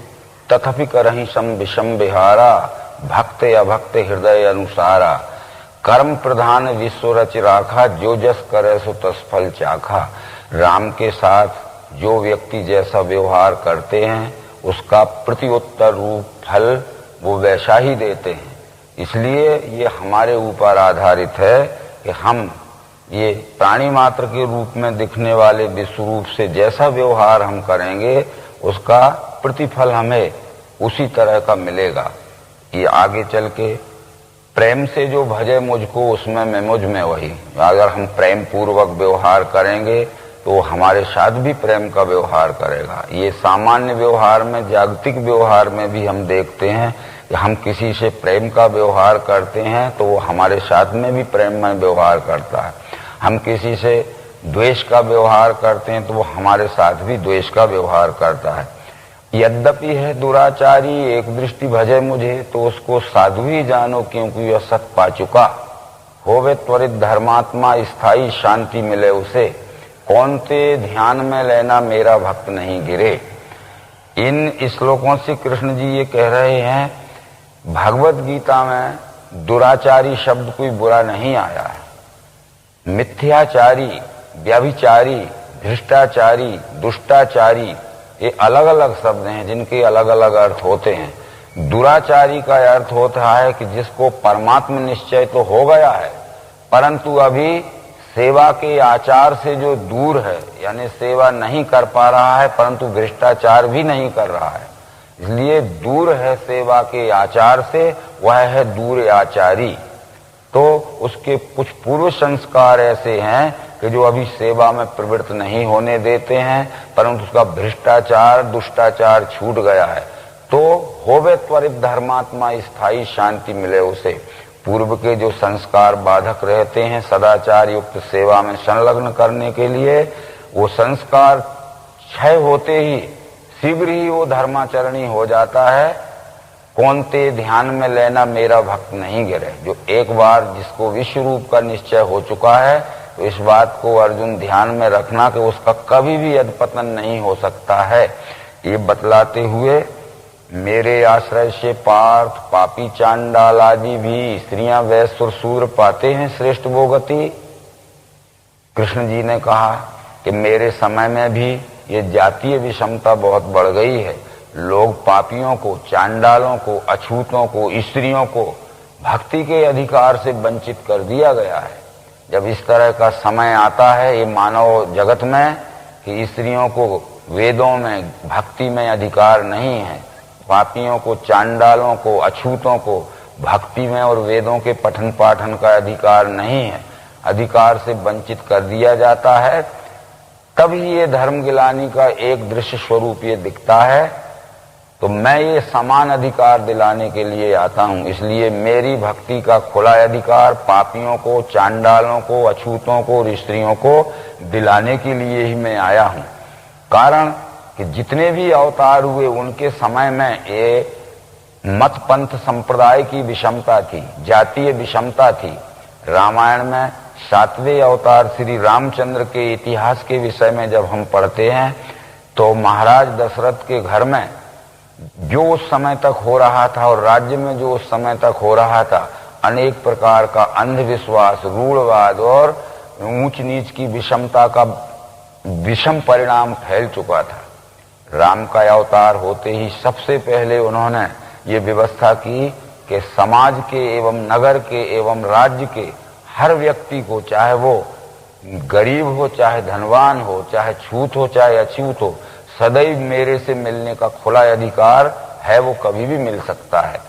तथापि करहि सम विषम विहारा, भक्त अभक्त हृदय अनुसारा। कर्म प्रधान विश्व रच राखा, जो जस करे सो तस फल चाखा। राम के साथ जो व्यक्ति जैसा व्यवहार करते हैं उसका प्रत्युत्तर रूप फल वो वैसा ही देते हैं। इसलिए ये हमारे ऊपर आधारित है कि हम ये प्राणी मात्र के रूप में दिखने वाले विश्व रूप से जैसा व्यवहार हम करेंगे उसका प्रतिफल हमें उसी तरह का मिलेगा। ये आगे चल के प्रेम से जो भजे मुझको उसमें मैं मुझ में वही, अगर हम प्रेम पूर्वक व्यवहार करेंगे तो हमारे साथ भी प्रेम का व्यवहार करेगा। ये सामान्य व्यवहार में, जागतिक व्यवहार में भी हम देखते हैं कि हम किसी से प्रेम का व्यवहार करते हैं तो वो हमारे साथ में भी प्रेम में व्यवहार करता है। हम किसी से द्वेष का व्यवहार करते हैं तो वो हमारे साथ भी द्वेष का व्यवहार करता है। यद्यपि है दुराचारी एक दृष्टि भजे मुझे, तो उसको साधु ही जानो क्योंकि वह सत पा चुका। होवे त्वरित धर्मात्मा स्थायी शांति मिले उसे, कौन ते ध्यान में लेना मेरा भक्त नहीं गिरे। इन श्लोकों से कृष्ण जी ये कह रहे हैं भगवत गीता में दुराचारी शब्द कोई बुरा नहीं आया है। मिथ्याचारी, व्यभिचारी, भ्रष्टाचारी, दुष्टाचारी, ये अलग अलग शब्द हैं जिनके अलग अलग अर्थ होते हैं। दुराचारी का अर्थ होता है कि जिसको परमात्म निश्चय तो हो गया है परंतु अभी सेवा के आचार से जो दूर है, यानी सेवा नहीं कर पा रहा है परंतु भ्रष्टाचार भी नहीं कर रहा है, इसलिए दूर है सेवा के आचार से, वह है दूर आचारी। तो उसके कुछ पूर्व संस्कार ऐसे हैं कि जो अभी सेवा में प्रवृत्त नहीं होने देते हैं परंतु उसका भ्रष्टाचार, दुष्टाचार छूट गया है। तो होवे त्वरित धर्मात्मा स्थायी शांति मिले उसे। पूर्व के जो संस्कार बाधक रहते हैं सदाचार युक्त सेवा में संलग्न करने के लिए, वो संस्कार क्षय होते ही शीघ्र ही वो धर्माचरणी हो जाता है। कौन ते ध्यान में लेना मेरा भक्त नहीं गिरे। जो एक बार जिसको विश्व रूप का निश्चय हो चुका है तो इस बात को अर्जुन ध्यान में रखना कि उसका कभी भी अधपतन नहीं हो सकता है। ये बतलाते हुए मेरे आश्रय से पार्थ पापी चांडाल आदि भी स्त्रियां वैश्य सूर पाते हैं श्रेष्ठ वो गति। कृष्ण जी ने कहा कि मेरे समय में भी ये जातीय विषमता बहुत बढ़ गई है। लोग पापियों को, चांडालों को, अछूतों को, स्त्रियों को भक्ति के अधिकार से वंचित कर दिया गया है। जब इस तरह का समय आता है ये मानव जगत में कि स्त्रियों को वेदों में, भक्ति में अधिकार नहीं है, पापियों को, चांडालों को, अछूतों को भक्ति में और वेदों के पठन पाठन का अधिकार नहीं है, अधिकार से वंचित कर दिया जाता है, तभी ये धर्म गिलानी का एक दृश्य स्वरूप ये दिखता है। तो मैं ये समान अधिकार दिलाने के लिए आता हूं, इसलिए मेरी भक्ति का खुला अधिकार पापियों को, चांडालों को, अछूतों को और स्त्रियों को दिलाने के लिए ही मैं आया हूं। कारण कि जितने भी अवतार हुए उनके समय में ये मत पंथ संप्रदाय की विषमता थी, जातीय विषमता थी। रामायण में 7वें अवतार श्री रामचंद्र के इतिहास के विषय में जब हम पढ़ते हैं तो महाराज दशरथ के घर में जो उस समय तक हो रहा था और राज्य में जो उस समय तक हो रहा था, अनेक प्रकार का अंधविश्वास, रूढ़वाद और ऊंच नीच की विषमता का विषम परिणाम फैल चुका था। राम का अवतार होते ही सबसे पहले उन्होंने ये व्यवस्था की कि समाज के एवं नगर के एवं राज्य के हर व्यक्ति को, चाहे वो गरीब हो, चाहे धनवान हो, चाहे छूत हो, चाहे अछूत हो, सदैव मेरे से मिलने का खुला अधिकार है, वो कभी भी मिल सकता है।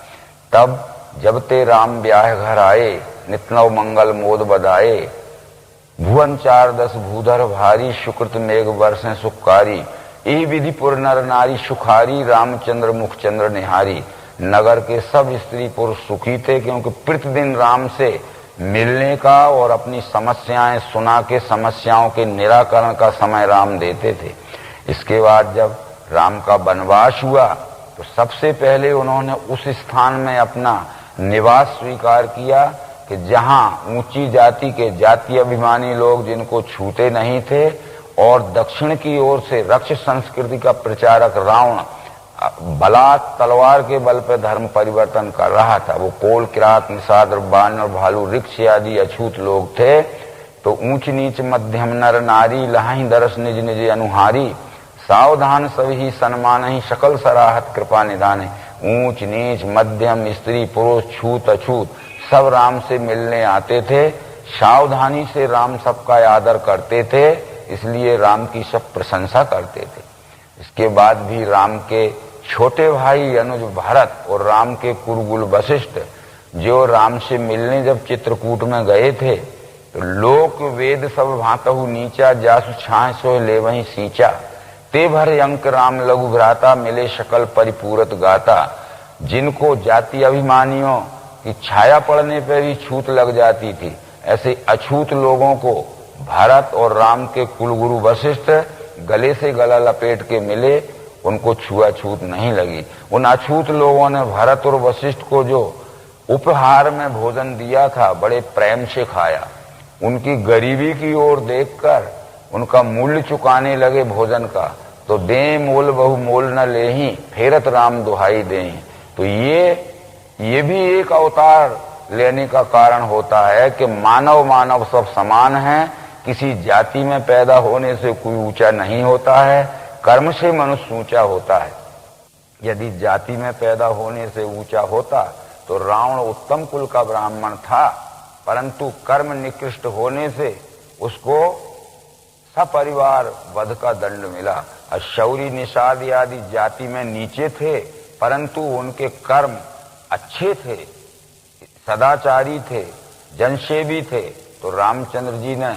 तब जब ते राम ब्याह घर आए, नित नव मंगल मोद बधाए, भुवन 410 भूधर भारी, सुकृत मेघ वर्षें सुखकारी, यही विधिपुर नर नारी सुखारी, रामचंद्र मुख चंद्र निहारी। नगर के सब स्त्री पुरुष सुखी थे क्योंकि प्रतिदिन राम से मिलने का और अपनी समस्याएं सुना के समस्याओं के निराकरण का समय राम देते थे। इसके बाद जब राम का वनवास हुआ तो सबसे पहले उन्होंने उस स्थान में अपना निवास स्वीकार किया कि जहां ऊंची जाति के जातीय अभिमानी लोग जिनको छूते नहीं थे और दक्षिण की ओर से रक्ष संस्कृति का प्रचारक रावण बलात् तलवार के बल पर धर्म परिवर्तन कर रहा था। वो कोल, किरात, निषाद, बानर, भालू, वृक्ष आदि अछूत लोग थे। तो ऊंच नीच मध्यम नर नारी, लहाई दरस निज निज अनुहारी, सावधान सभी सन्मान ही, सकल सराहत कृपा निदाने। ऊंच नीच मध्यम, स्त्री पुरुष, छूत अछूत सब राम से मिलने आते थे। सावधानी से राम सबका आदर करते थे, इसलिए राम की सब प्रशंसा करते थे। इसके बाद भी राम के छोटे भाई अनुज भरत और राम के कुरुकुल वशिष्ठ जो राम से मिलने जब चित्रकूट में गए थे, तो लोक वेद सब भांतहु नीचा, जासु छाह सोह ले वहीं सींचा। ते भर अंक राम लघु भ्राता, मिले सकल परिपूरत गाता। जिनको जाति अभिमानियों की छाया पड़ने पर भी छूत लग जाती थी, ऐसे अछूत लोगों को भरत और राम के कुलगुरु वशिष्ठ गले से गला लपेट के मिले, उनको छुआछूत नहीं लगी। उन अछूत लोगों ने भरत और वशिष्ठ को जो उपहार में भोजन दिया था, बड़े प्रेम से खाया। उनकी गरीबी की ओर देखकर उनका मूल्य चुकाने लगे भोजन का। तो दे मोल बहु मोल न लेही, फेरत राम दुहाई देही। तो ये भी एक अवतार लेने का कारण होता है कि मानव मानव सब समान हैं। किसी जाति में पैदा होने से कोई ऊंचा नहीं होता है, कर्म से मनुष्य ऊंचा होता है। यदि जाति में पैदा होने से ऊंचा होता तो रावण उत्तम कुल का ब्राह्मण था, परंतु कर्म निकृष्ट होने से उसको सपरिवार वध का दंड मिला। शौरी, निषाद आदि जाति में नीचे थे, परंतु उनके कर्म अच्छे थे, सदाचारी थे, जनसेवी थे। तो रामचंद्र जी ने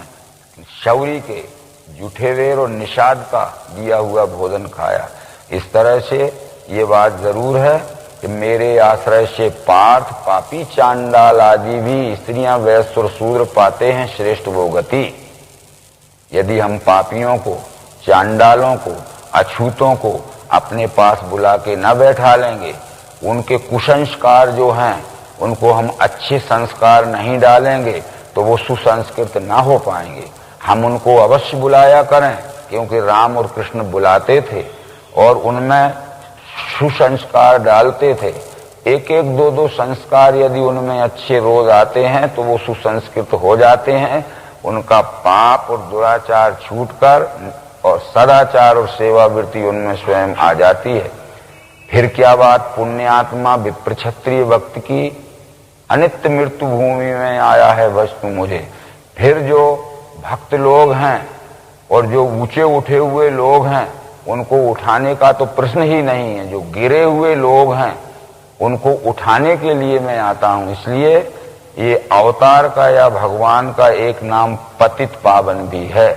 शौरी के, जुठेवेर और निषाद का दिया हुआ भोजन खाया। इस तरह से ये बात जरूर है कि मेरे आश्रय से पार्थ, पापी, चांडाल आदि भी स्त्रियां, वैश्य और शूद्र पाते हैं श्रेष्ठ वो गति। यदि हम पापियों को, चांडालों को, अछूतों को अपने पास बुला के न बैठा लेंगे, उनके कुसंस्कार जो हैं उनको हम अच्छे संस्कार नहीं डालेंगे, तो वो सुसंस्कृत ना हो पाएंगे। हम उनको अवश्य बुलाया करें, क्योंकि राम और कृष्ण बुलाते थे और उनमें सुसंस्कार डालते थे। एक एक दो दो संस्कार यदि उनमें अच्छे रोज आते हैं तो वो सुसंस्कृत हो जाते हैं। उनका पाप और दुराचार छूटकर और सदाचार और सेवावृत्ति उनमें स्वयं आ जाती है। फिर क्या बात पुण्यात्मा विप्र क्षत्रिय भक्त की, अनित्य मृत्यु भूमि में आया है वस्तु मुझे। फिर जो भक्त लोग हैं और जो ऊंचे उठे हुए लोग हैं, उनको उठाने का तो प्रश्न ही नहीं है। जो गिरे हुए लोग हैं उनको उठाने के लिए मैं आता हूं। इसलिए ये अवतार का या भगवान का एक नाम पतित पावन भी है।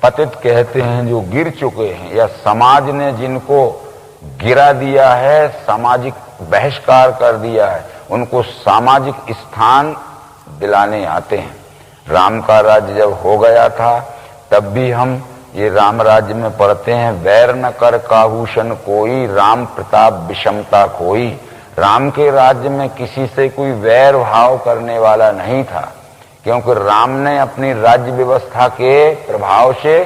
पतित कहते हैं जो गिर चुके हैं या समाज ने जिनको गिरा दिया है, सामाजिक बहिष्कार कर दिया है, उनको सामाजिक स्थान दिलाने आते हैं। राम का राज्य जब हो गया था तब भी हम ये राम राज्य में पढ़ते हैं, वैर न कर काहूषण कोई, राम प्रताप विषमता कोई। राम के राज्य में किसी से कोई वैर भाव करने वाला नहीं था, क्योंकि राम ने अपनी राज्य व्यवस्था के प्रभाव से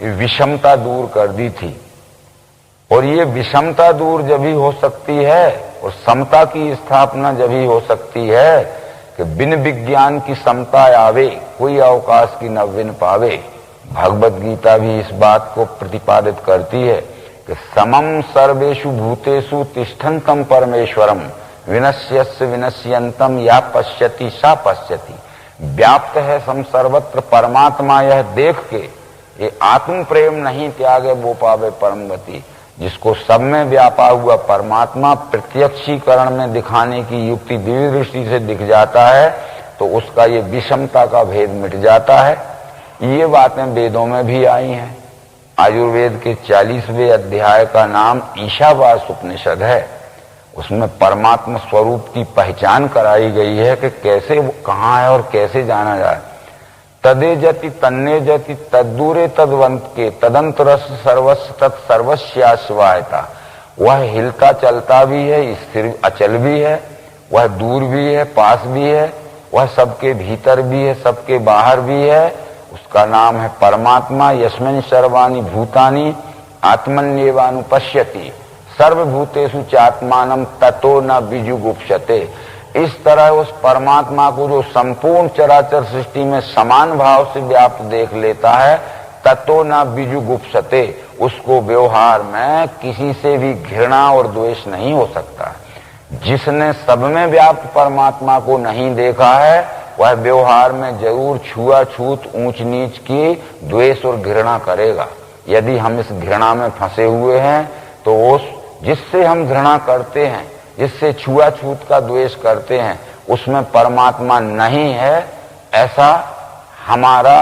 विषमता दूर कर दी थी। और ये विषमता दूर जब ही हो सकती है और समता की स्थापना जब ही हो सकती है कि बिन विज्ञान की समता आवे, कोई अवकाश की न विन पावे। भगवत गीता भी इस बात को प्रतिपादित करती है कि समम सर्वेषु भूतेषु तिष्ठन्तम परमेश्वरम, विनश्यस्य विनश्यन्तम या पश्यति सा पश्यति। व्याप्त है सम सर्वत्र परमात्मा, यह देख के ये आत्म प्रेम नहीं त्यागे वो पावे परम गति। जिसको सब में व्यापा हुआ परमात्मा प्रत्यक्षीकरण में दिखाने की युक्ति दिव्य दृष्टि से दिख जाता है, तो उसका ये विषमता का भेद मिट जाता है। ये बातें वेदों में भी आई हैं। आयुर्वेद के 40वें अध्याय का नाम ईशावास उपनिषद है। उसमें परमात्मा स्वरूप की पहचान कराई गई है कि कैसे वो कहाँ है और कैसे जाना जाए। तदे जति तन्ने जति तद्दूरे तदवंत के तदंतरस सर्वस्व तत्सर्वस्याश्वायता। वह हिलता चलता भी है, स्थिर अचल भी है, वह दूर भी है, पास भी है, वह सबके भीतर भी है, सबके बाहर भी है। उसका नाम है परमात्मा। यस्मिन् सर्वाणि भूतानि आत्मन्येवानुपश्यति। सर्वभूतेषु चात्मानं ततो न बीजुगुप्सते। इस तरह उस परमात्मा को जो संपूर्ण चराचर सृष्टि में समान भाव से व्याप्त देख लेता है, ततो न बीजुगुप्सते, उसको व्यवहार में किसी से भी घृणा और द्वेष नहीं हो सकता। जिसने सब में व्याप्त परमात्मा को नहीं देखा है, वह व्यवहार में जरूर छुआछूत, ऊंच नीच की द्वेष और घृणा करेगा। यदि हम इस घृणा में फंसे हुए हैं तो उस जिससे हम घृणा करते हैं, जिससे छुआछूत का द्वेष करते हैं, उसमें परमात्मा नहीं है, ऐसा हमारा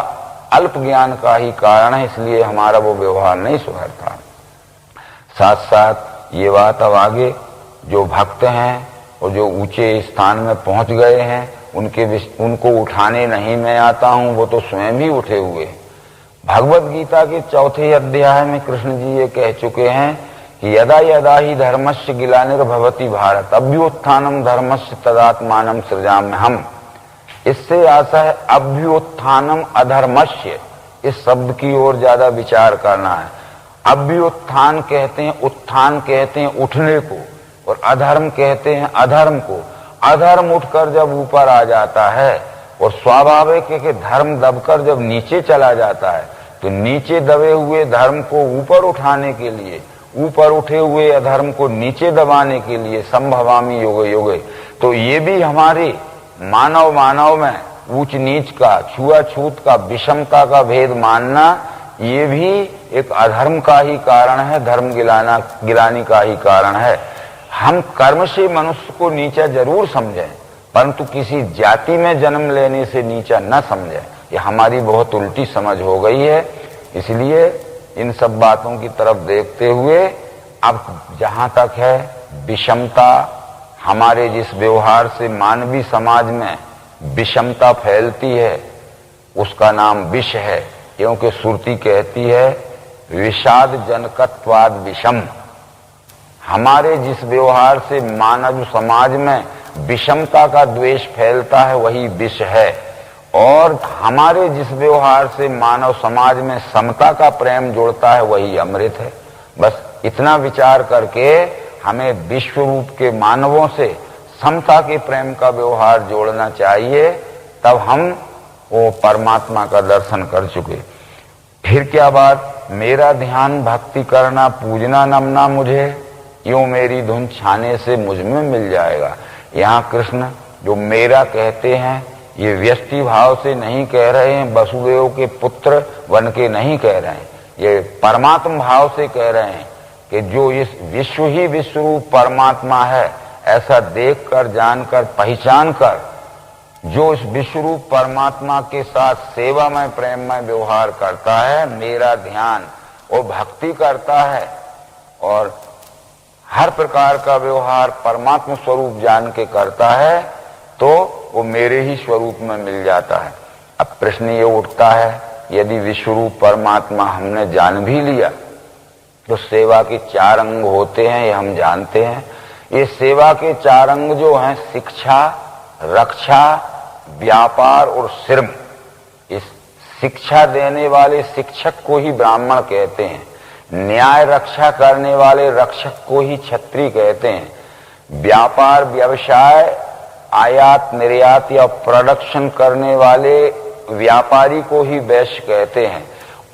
अल्प ज्ञान का ही कारण है, इसलिए हमारा वो व्यवहार नहीं सुधरता। साथ साथ ये बात अब आगे जो भक्त हैं और जो ऊंचे स्थान में पहुंच गए हैं, उनको उठाने नहीं मैं आता हूं, वो तो स्वयं ही उठे हुए। भगवत गीता के 4 अध्याय में कृष्ण जी ये कह चुके हैं कि यदा यदा ही धर्मस्य ग्लानिर्भवति भारत अभ्युत्थानम धर्मस्य तदात्मानं सृजाम्यहम्। इससे आशा है अभ्युत्थानम अधर्मस्य, इस शब्द की ओर ज्यादा विचार करना है। अभ्युत्थान कहते हैं, उत्थान कहते हैं उठने को, और अधर्म कहते हैं अधर्म को। अधर्म उठकर जब ऊपर आ जाता है, और स्वाभाविक है कि धर्म दबकर जब नीचे चला जाता है, तो नीचे दबे हुए धर्म को ऊपर उठाने के लिए, ऊपर उठे हुए अधर्म को नीचे दबाने के लिए संभवामी योगे योगे। तो ये भी हमारे मानव में ऊंच नीच का, छुआछूत का, विषमता का भेद मानना, ये भी एक अधर्म का ही कारण है, धर्म गिलानी का ही कारण है। हम कर्म से मनुष्य को नीचा जरूर समझें, परंतु किसी जाति में जन्म लेने से नीचा न समझें। ये हमारी बहुत उल्टी समझ हो गई है। इसलिए इन सब बातों की तरफ देखते हुए अब जहां तक है विषमता, हमारे जिस व्यवहार से मानवीय समाज में विषमता फैलती है, उसका नाम विष है, क्योंकि श्रुति कहती है विषाद जनकत्वाद विषम। हमारे जिस व्यवहार से मानव समाज में विषमता का द्वेष फैलता है, वही विष है, और हमारे जिस व्यवहार से मानव समाज में समता का प्रेम जोड़ता है, वही अमृत है। बस इतना विचार करके हमें विश्व रूप के मानवों से समता के प्रेम का व्यवहार जोड़ना चाहिए, तब हम वो परमात्मा का दर्शन कर चुके। फिर क्या बात, मेरा ध्यान भक्ति करना, पूजना नमना मुझे, यूं मेरी धुन छाने से मुझ में मिल जाएगा। यहाँ कृष्ण जो मेरा कहते हैं, ये व्यष्टि भाव से नहीं कह रहे हैं, वसुदेव के पुत्र बन के नहीं कह रहे हैं, ये परमात्मा भाव से कह रहे हैं कि जो इस विश्व ही विश्व रूप परमात्मा है, ऐसा देखकर, जानकर, पहचान कर जो इस विश्व रूप परमात्मा के साथ सेवा में, प्रेम में व्यवहार करता है, मेरा ध्यान और भक्ति करता है, और हर प्रकार का व्यवहार परमात्मा स्वरूप जान के करता है, तो वो मेरे ही स्वरूप में मिल जाता है। अब प्रश्न ये उठता है, यदि विश्वरूप परमात्मा हमने जान भी लिया, तो सेवा के 4 अंग होते हैं, ये हम जानते हैं। ये सेवा के 4 अंग जो हैं, शिक्षा, रक्षा, व्यापार और श्रम। इस शिक्षा देने वाले शिक्षक को ही ब्राह्मण कहते हैं, न्याय रक्षा करने वाले रक्षक को ही क्षत्रिय कहते हैं, व्यापार व्यवसाय आयात निर्यात या प्रोडक्शन करने वाले व्यापारी को ही वैश्य कहते हैं,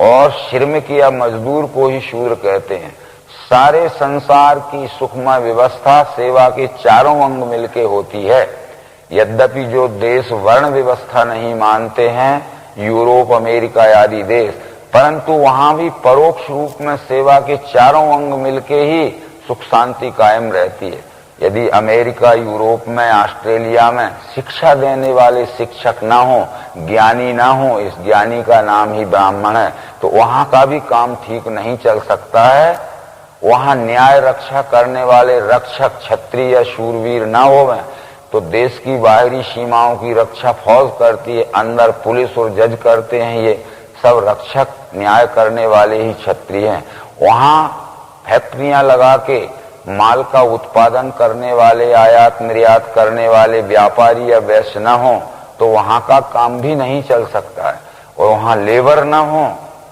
और श्रमिक या मजदूर को ही शूद्र कहते हैं। सारे संसार की सुखमय व्यवस्था सेवा के 4 अंग मिलके होती है। यद्यपि जो देश वर्ण व्यवस्था नहीं मानते हैं, यूरोप, अमेरिका आदि देश, परंतु वहां भी परोक्ष रूप में सेवा के 4 अंग मिलके ही सुख शांति कायम रहती है। यदि अमेरिका, यूरोप में, ऑस्ट्रेलिया में शिक्षा देने वाले शिक्षक ना हो, ज्ञानी ना हो, इस ज्ञानी का नाम ही ब्राह्मण है, तो वहां का भी काम ठीक नहीं चल सकता है। वहां न्याय रक्षा करने वाले रक्षक क्षत्रिय या शूरवीर ना होवे, तो देश की बाहरी सीमाओं की रक्षा फौज करती है, अंदर पुलिस और जज करते हैं, ये सब रक्षक न्याय करने वाले ही क्षत्रिय हैं। वहां फैक्ट्रियां लगा के माल का उत्पादन करने वाले, आयात निर्यात करने वाले व्यापारी या वैश्य न हो, तो वहां का काम भी नहीं चल सकता है। और वहां लेबर न हो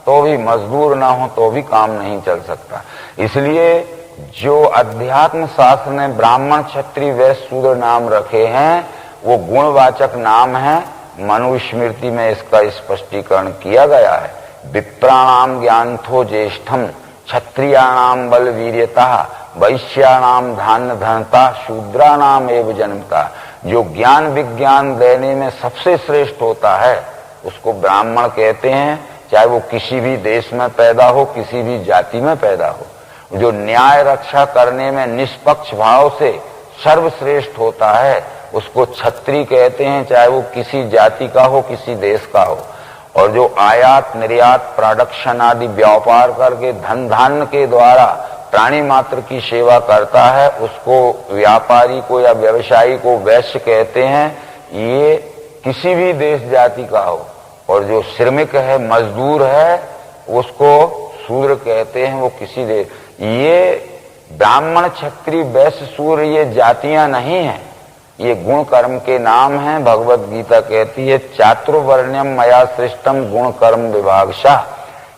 तो भी, मजदूर न हो तो भी काम नहीं चल सकता। इसलिए जो अध्यात्म शास्त्र ने ब्राह्मण क्षत्रिय वैश्य शूद्र नाम रखे हैं वो गुणवाचक नाम है। मनुस्मृति में इसका स्पष्टीकरण किया गया है। विप्राणाम ज्ञानथो ज्येष्ठम, क्षत्रियाणाम बल वीर्यता, वैश्याणाम धान्य धनता, शूद्राणाम एव जन्मता। जो ज्ञान विज्ञान देने में सबसे श्रेष्ठ होता है उसको ब्राह्मण कहते हैं, चाहे वो किसी भी देश में पैदा हो, किसी भी जाति में पैदा हो। जो न्याय रक्षा करने में निष्पक्ष भाव से सर्वश्रेष्ठ होता है उसको क्षत्रिय कहते हैं, चाहे वो किसी जाति का हो, किसी देश का हो। और जो आयात निर्यात प्रोडक्शन आदि व्यापार करके धन धान्य के द्वारा प्राणी मात्र की सेवा करता है उसको व्यापारी को या व्यवसायी को वैश्य कहते हैं, ये किसी भी देश जाति का हो। और जो श्रमिक है, मजदूर है, उसको शूद्र कहते हैं, वो किसी देश। ये ब्राह्मण क्षत्रिय वैश्य शूद्र ये जातियां नहीं हैं, ये गुण कर्म के नाम हैं। भगवत गीता कहती है चातुर्वर्ण्यम मया सृष्टम गुण कर्म विभागशः।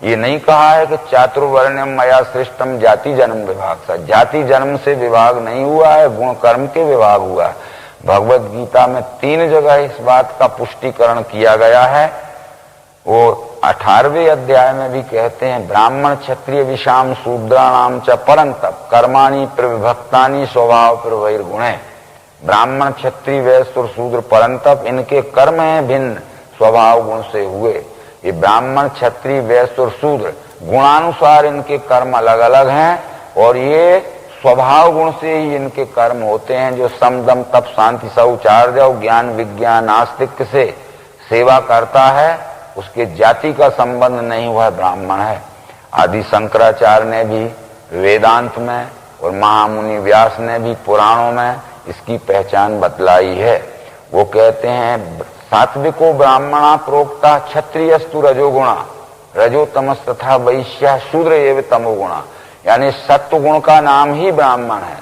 ये नहीं कहा है कि चातुर्वर्ण्यम मया सृष्टम जाति जन्म विभागशः। जाति जन्म से विभाग नहीं हुआ है, गुण कर्म के विभाग हुआ है। भगवत गीता में 3 जगह इस बात का पुष्टिकरण किया गया है। वो 18वें अध्याय में भी कहते हैं ब्राह्मण क्षत्रिय विषाम शूद्राणाम च परंतप कर्माणि प्रविभक्तानि स्वभाव प्रवैर्गुणे। ब्राह्मण क्षत्रिय वैश्य और शूद्र परंतप इनके कर्म हैं भिन्न, स्वभाव गुण से हुए। ये ब्राह्मण क्षत्रिय वैश्य और शूद्र गुणानुसार इनके कर्म अलग अलग हैं और ये स्वभाव गुण से ही इनके कर्म होते हैं। जो सम दम तप शांति शौचार्य ज्ञान विज्ञान आस्तिक से सेवा करता है उसके जाति का संबंध नहीं हुआ ब्राह्मण है। आदि शंकराचार्य ने भी वेदांत में और महामुनि व्यास ने भी पुराणों में इसकी पहचान बतलाई है। वो कहते हैं सात्विको ब्राह्मणा प्रोक्ता क्षत्रियस्तु रजोगुणा रजोतमस तथा वैश्य शूद्र एव तमोगुणा। यानी सत्व गुण का नाम ही ब्राह्मण है,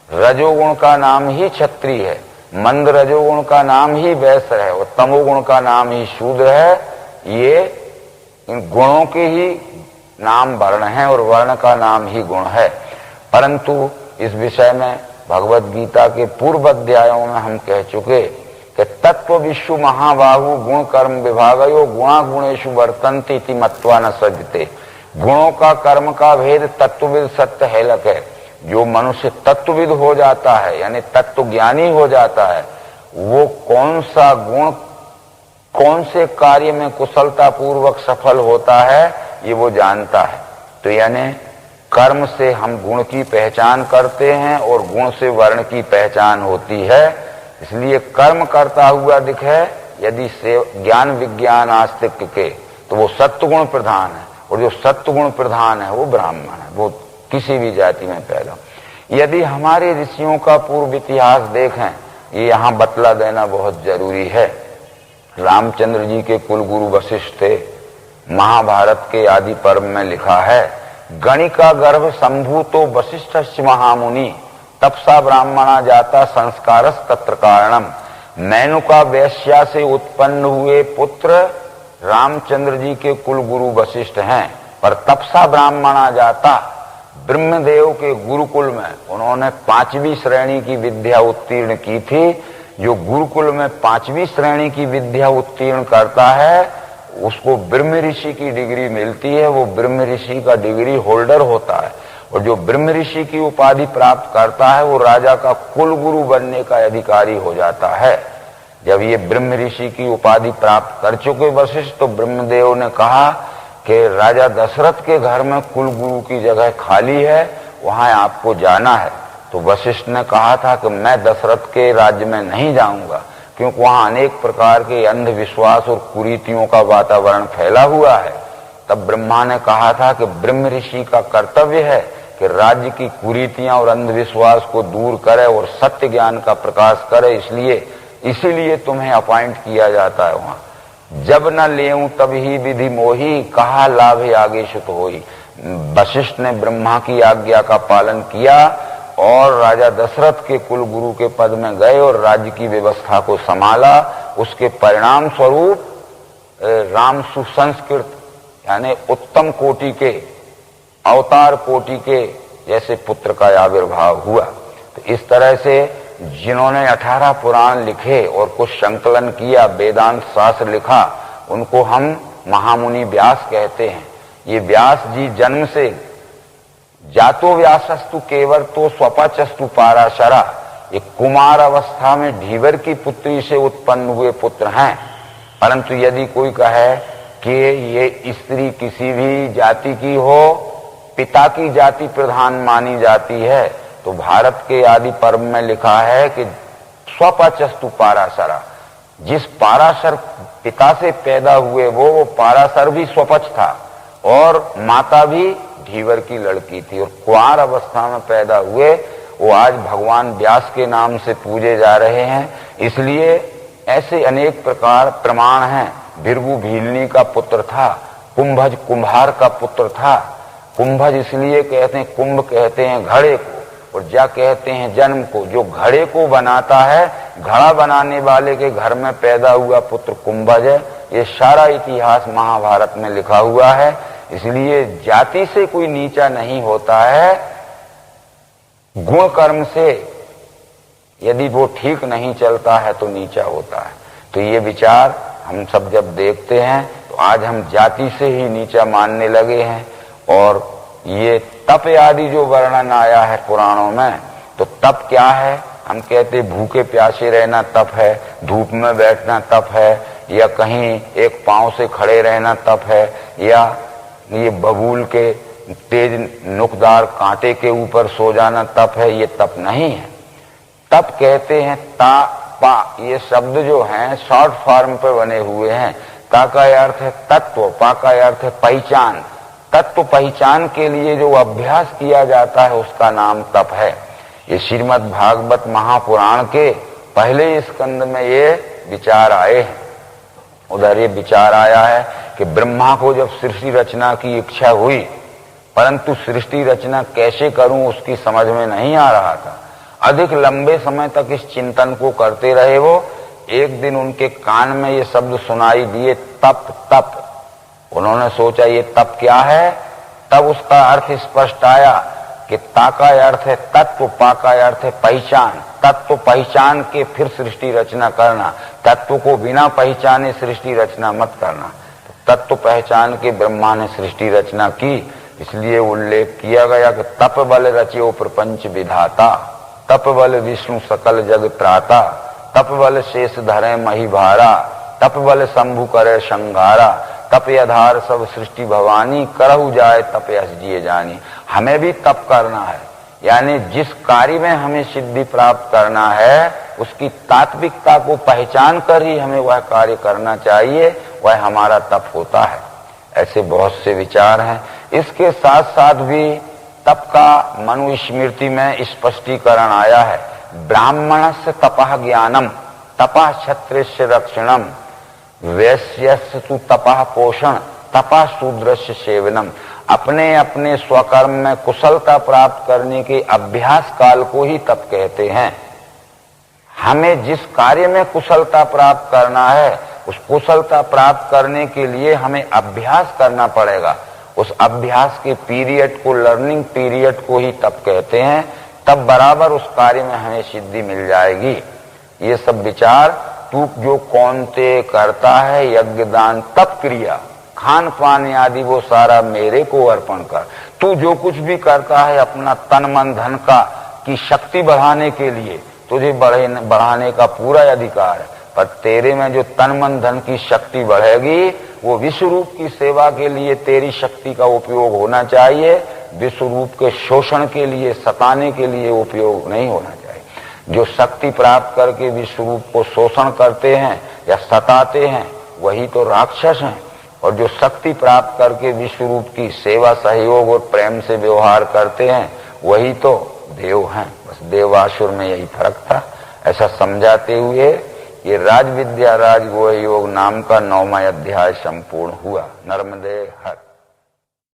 रजोगुण का नाम ही क्षत्रिय है, मंद रजोगुण का नाम ही वैश्य है और तमोगुण का नाम ही शूद्र है। ये इन गुणों के ही नाम वर्ण है और वर्ण का नाम ही गुण है। परंतु इस विषय में भगवत गीता के पूर्व अध्यायों में हम कह चुके कि तत्व विश्व महाबाहु गुण कर्म विभागयो गुणा गुणेषु वर्तन्ते इति मत्वा न सज्जते। गुणों का कर्म का भेद तत्वविद सत्य हेलक है। जो मनुष्य तत्वविद हो जाता है यानी तत्व ज्ञानी हो जाता है वो कौन सा गुण कौन से कार्य में कुशलता पूर्वक सफल होता है ये वो जानता है। तो यानी कर्म से हम गुण की पहचान करते हैं और गुण से वर्ण की पहचान होती है। इसलिए कर्म करता हुआ दिखे यदि से ज्ञान विज्ञान आस्तिक के तो वो सत्वगुण प्रधान है और जो सत्वगुण प्रधान है वो ब्राह्मण है, वो किसी भी जाति में पैदा। यदि हमारे ऋषियों का पूर्व इतिहास देखें ये यहाँ बतला देना बहुत जरूरी है। रामचंद्र जी के कुलगुरु वशिष्ठ थे। महाभारत के आदि पर्व में लिखा है गणिका गर्भ संभूतो वशिष्ठ महामुनि तपसा ब्राह्मणा जाता संस्कारस तत्र कारणम। मेनुका वैश्या से उत्पन्न हुए पुत्र रामचंद्र जी के कुलगुरु वशिष्ठ हैं, पर तपसा ब्राह्मणा जाता ब्रह्मदेव के गुरुकुल में उन्होंने 5वीं श्रेणी की विद्या उत्तीर्ण की थी। जो गुरुकुल में 5वीं श्रेणी की विद्या उत्तीर्ण करता है उसको ब्रह्म ऋषि की डिग्री मिलती है, वो ब्रह्म ऋषि का डिग्री होल्डर होता है। और जो ब्रह्म ऋषि की उपाधि प्राप्त करता है वो राजा का कुल गुरु बनने का अधिकारी हो जाता है। जब ये ब्रह्म ऋषि की उपाधि प्राप्त कर चुके वशिष्ठ तो ब्रह्मदेव ने कहा कि राजा दशरथ के घर में कुल गुरु की जगह खाली है, वहां आपको जाना है। तो वशिष्ठ ने कहा था कि मैं दशरथ के राज्य में नहीं जाऊंगा क्योंकि वहां अनेक प्रकार के अंधविश्वास और कुरीतियों का वातावरण फैला हुआ है। तब ब्रह्मा ने कहा था कि ब्रह्म ऋषि का कर्तव्य है कि राज्य की कुरीतियां और अंधविश्वास को दूर करे और सत्य ज्ञान का प्रकाश करे, इसीलिए तुम्हें अपॉइंट किया जाता है वहां। जब न लेऊं तब ही विधि मोही कहा लाभ आगे सुत होई। वशिष्ठ ने ब्रह्मा की आज्ञा का पालन किया और राजा दशरथ के कुल गुरु के पद में गए और राज्य की व्यवस्था को संभाला। उसके परिणाम स्वरूप राम सुसंस्कृत यानी उत्तम कोटि के अवतार कोटि के जैसे पुत्र का आविर्भाव हुआ। तो इस तरह से जिन्होंने 18 पुराण लिखे और कुछ संकलन किया, वेदांत शास्त्र लिखा, उनको हम महामुनि व्यास कहते हैं। ये व्यास जी जन्म से जातो व्यासस्तु केवल तो स्वपचस्तु पाराशरा, ये कुमार अवस्था में ढीवर की पुत्री से उत्पन्न हुए पुत्र हैं। परंतु यदि कोई कहे कि ये स्त्री किसी भी जाति की हो, पिता की जाति प्रधान मानी जाती है, तो भारत के आदि पर्व में लिखा है कि स्वपचस्तु पाराशरा, जिस पाराशर पिता से पैदा हुए वो पाराशर भी स्वपच था और माता भी ढीवर की लड़की थी, और कुंवार अवस्था में पैदा हुए वो आज भगवान व्यास के नाम से पूजे जा रहे हैं। इसलिए ऐसे अनेक प्रकार प्रमाण हैं। भृगु भीलनी का पुत्र था, कुंभज कुम्हार का पुत्र था। कुंभज इसलिए कहते हैं, कुंभ कहते हैं घड़े को, और जा कहते हैं जन्म को। जो घड़े को बनाता है, घड़ा बनाने वाले के घर में पैदा हुआ पुत्र कुंभज है। ये सारा इतिहास महाभारत में लिखा हुआ है। इसलिए जाति से कोई नीचा नहीं होता है, गुण कर्म से यदि वो ठीक नहीं चलता है तो नीचा होता है। तो ये विचार हम सब जब देखते हैं तो आज हम जाति से ही नीचा मानने लगे हैं। और ये तप आदि जो वर्णन आया है पुराणों में, तो तप क्या है? हम कहते भूखे प्यासे रहना तप है, धूप में बैठना तप है, या कहीं एक पांव से खड़े रहना तप है, या ये बबूल के तेज नुकदार कांटे के ऊपर सो जाना तप है। ये तप नहीं है। तप कहते हैं ता पा, ये शब्द जो हैं शॉर्ट फॉर्म पे बने हुए हैं। ता का अर्थ है तत्व, पा का अर्थ है पहचान। तत्व पहचान के लिए जो अभ्यास किया जाता है उसका नाम तप है। ये श्रीमद् भागवत महापुराण के पहले स्कंद में ये विचार आए हैं। उधर ये विचार आया है कि ब्रह्मा को जब सृष्टि रचना की इच्छा हुई, परंतु सृष्टि रचना कैसे करूं उसकी समझ में नहीं आ रहा था। अधिक लंबे समय तक इस चिंतन को करते रहे वो। एक दिन उनके कान में ये शब्द सुनाई दिए, तप तप। उन्होंने सोचा ये तप क्या है? तब उसका अर्थ स्पष्ट आया कि ता का अर्थ है तत्व, पा का अर्थ है पहचान। तत्व पहचान के फिर सृष्टि रचना करना, तत्व को बिना पहचाने सृष्टि रचना मत करना। तो तत्व पहचान के ब्रह्मा ने सृष्टि रचना की। इसलिए उल्लेख किया गया कि तप बल रचयो प्रपंच विधाता, तप बल विष्णु सकल जग त्राता, तप बल शेष धरे मही भारा, तप बल शंभु करे संघारा, तप आधार सब सृष्टि भवानी, करहु जाए तप यश जिए जानी। हमें भी तप करना है, यानी जिस कार्य में हमें सिद्धि प्राप्त करना है उसकी तात्विकता को पहचान कर ही हमें वह कार्य करना चाहिए, वह हमारा तप होता है। ऐसे बहुत से विचार हैं। इसके साथ साथ भी तप का मनुस्मृति में स्पष्टीकरण आया है। ब्राह्मणस्य तपः ज्ञानम, तपः क्षत्रियस्य रक्षणम, वैश्यस्य तु तपः पोषण, तपः शूद्रस्य सेवनम। अपने अपने स्वकर्म में कुशलता प्राप्त करने के अभ्यास काल को ही तप कहते हैं। हमें जिस कार्य में कुशलता प्राप्त करना है उस कुशलता प्राप्त करने के लिए हमें अभ्यास करना पड़ेगा। उस अभ्यास के पीरियड को, लर्निंग पीरियड को ही तप कहते हैं। तब बराबर उस कार्य में हमें सिद्धि मिल जाएगी। ये सब विचार तू जो कौन ते करता है यज्ञ दान तप क्रिया, खान पान आदि वो सारा मेरे को अर्पण कर। तू जो कुछ भी करता है अपना तन मन धन का की शक्ति बढ़ाने के लिए, तुझे बढ़ाने का पूरा अधिकार है। पर तेरे में जो तन मन धन की शक्ति बढ़ेगी वो विश्व रूप की सेवा के लिए तेरी शक्ति का उपयोग होना चाहिए, विश्व रूप के शोषण के लिए, सताने के लिए उपयोग नहीं होना चाहिए। जो शक्ति प्राप्त करके विश्व रूप को शोषण करते हैं या सताते हैं वही तो राक्षस हैं, और जो शक्ति प्राप्त करके विश्व रूप की सेवा, सहयोग और प्रेम से व्यवहार करते हैं वही तो देव हैं। बस देवासुर में यही फर्क था। ऐसा समझाते हुए ये राज विद्या राज गुह योग नाम का 9वां अध्याय संपूर्ण हुआ। नर्मदे हर।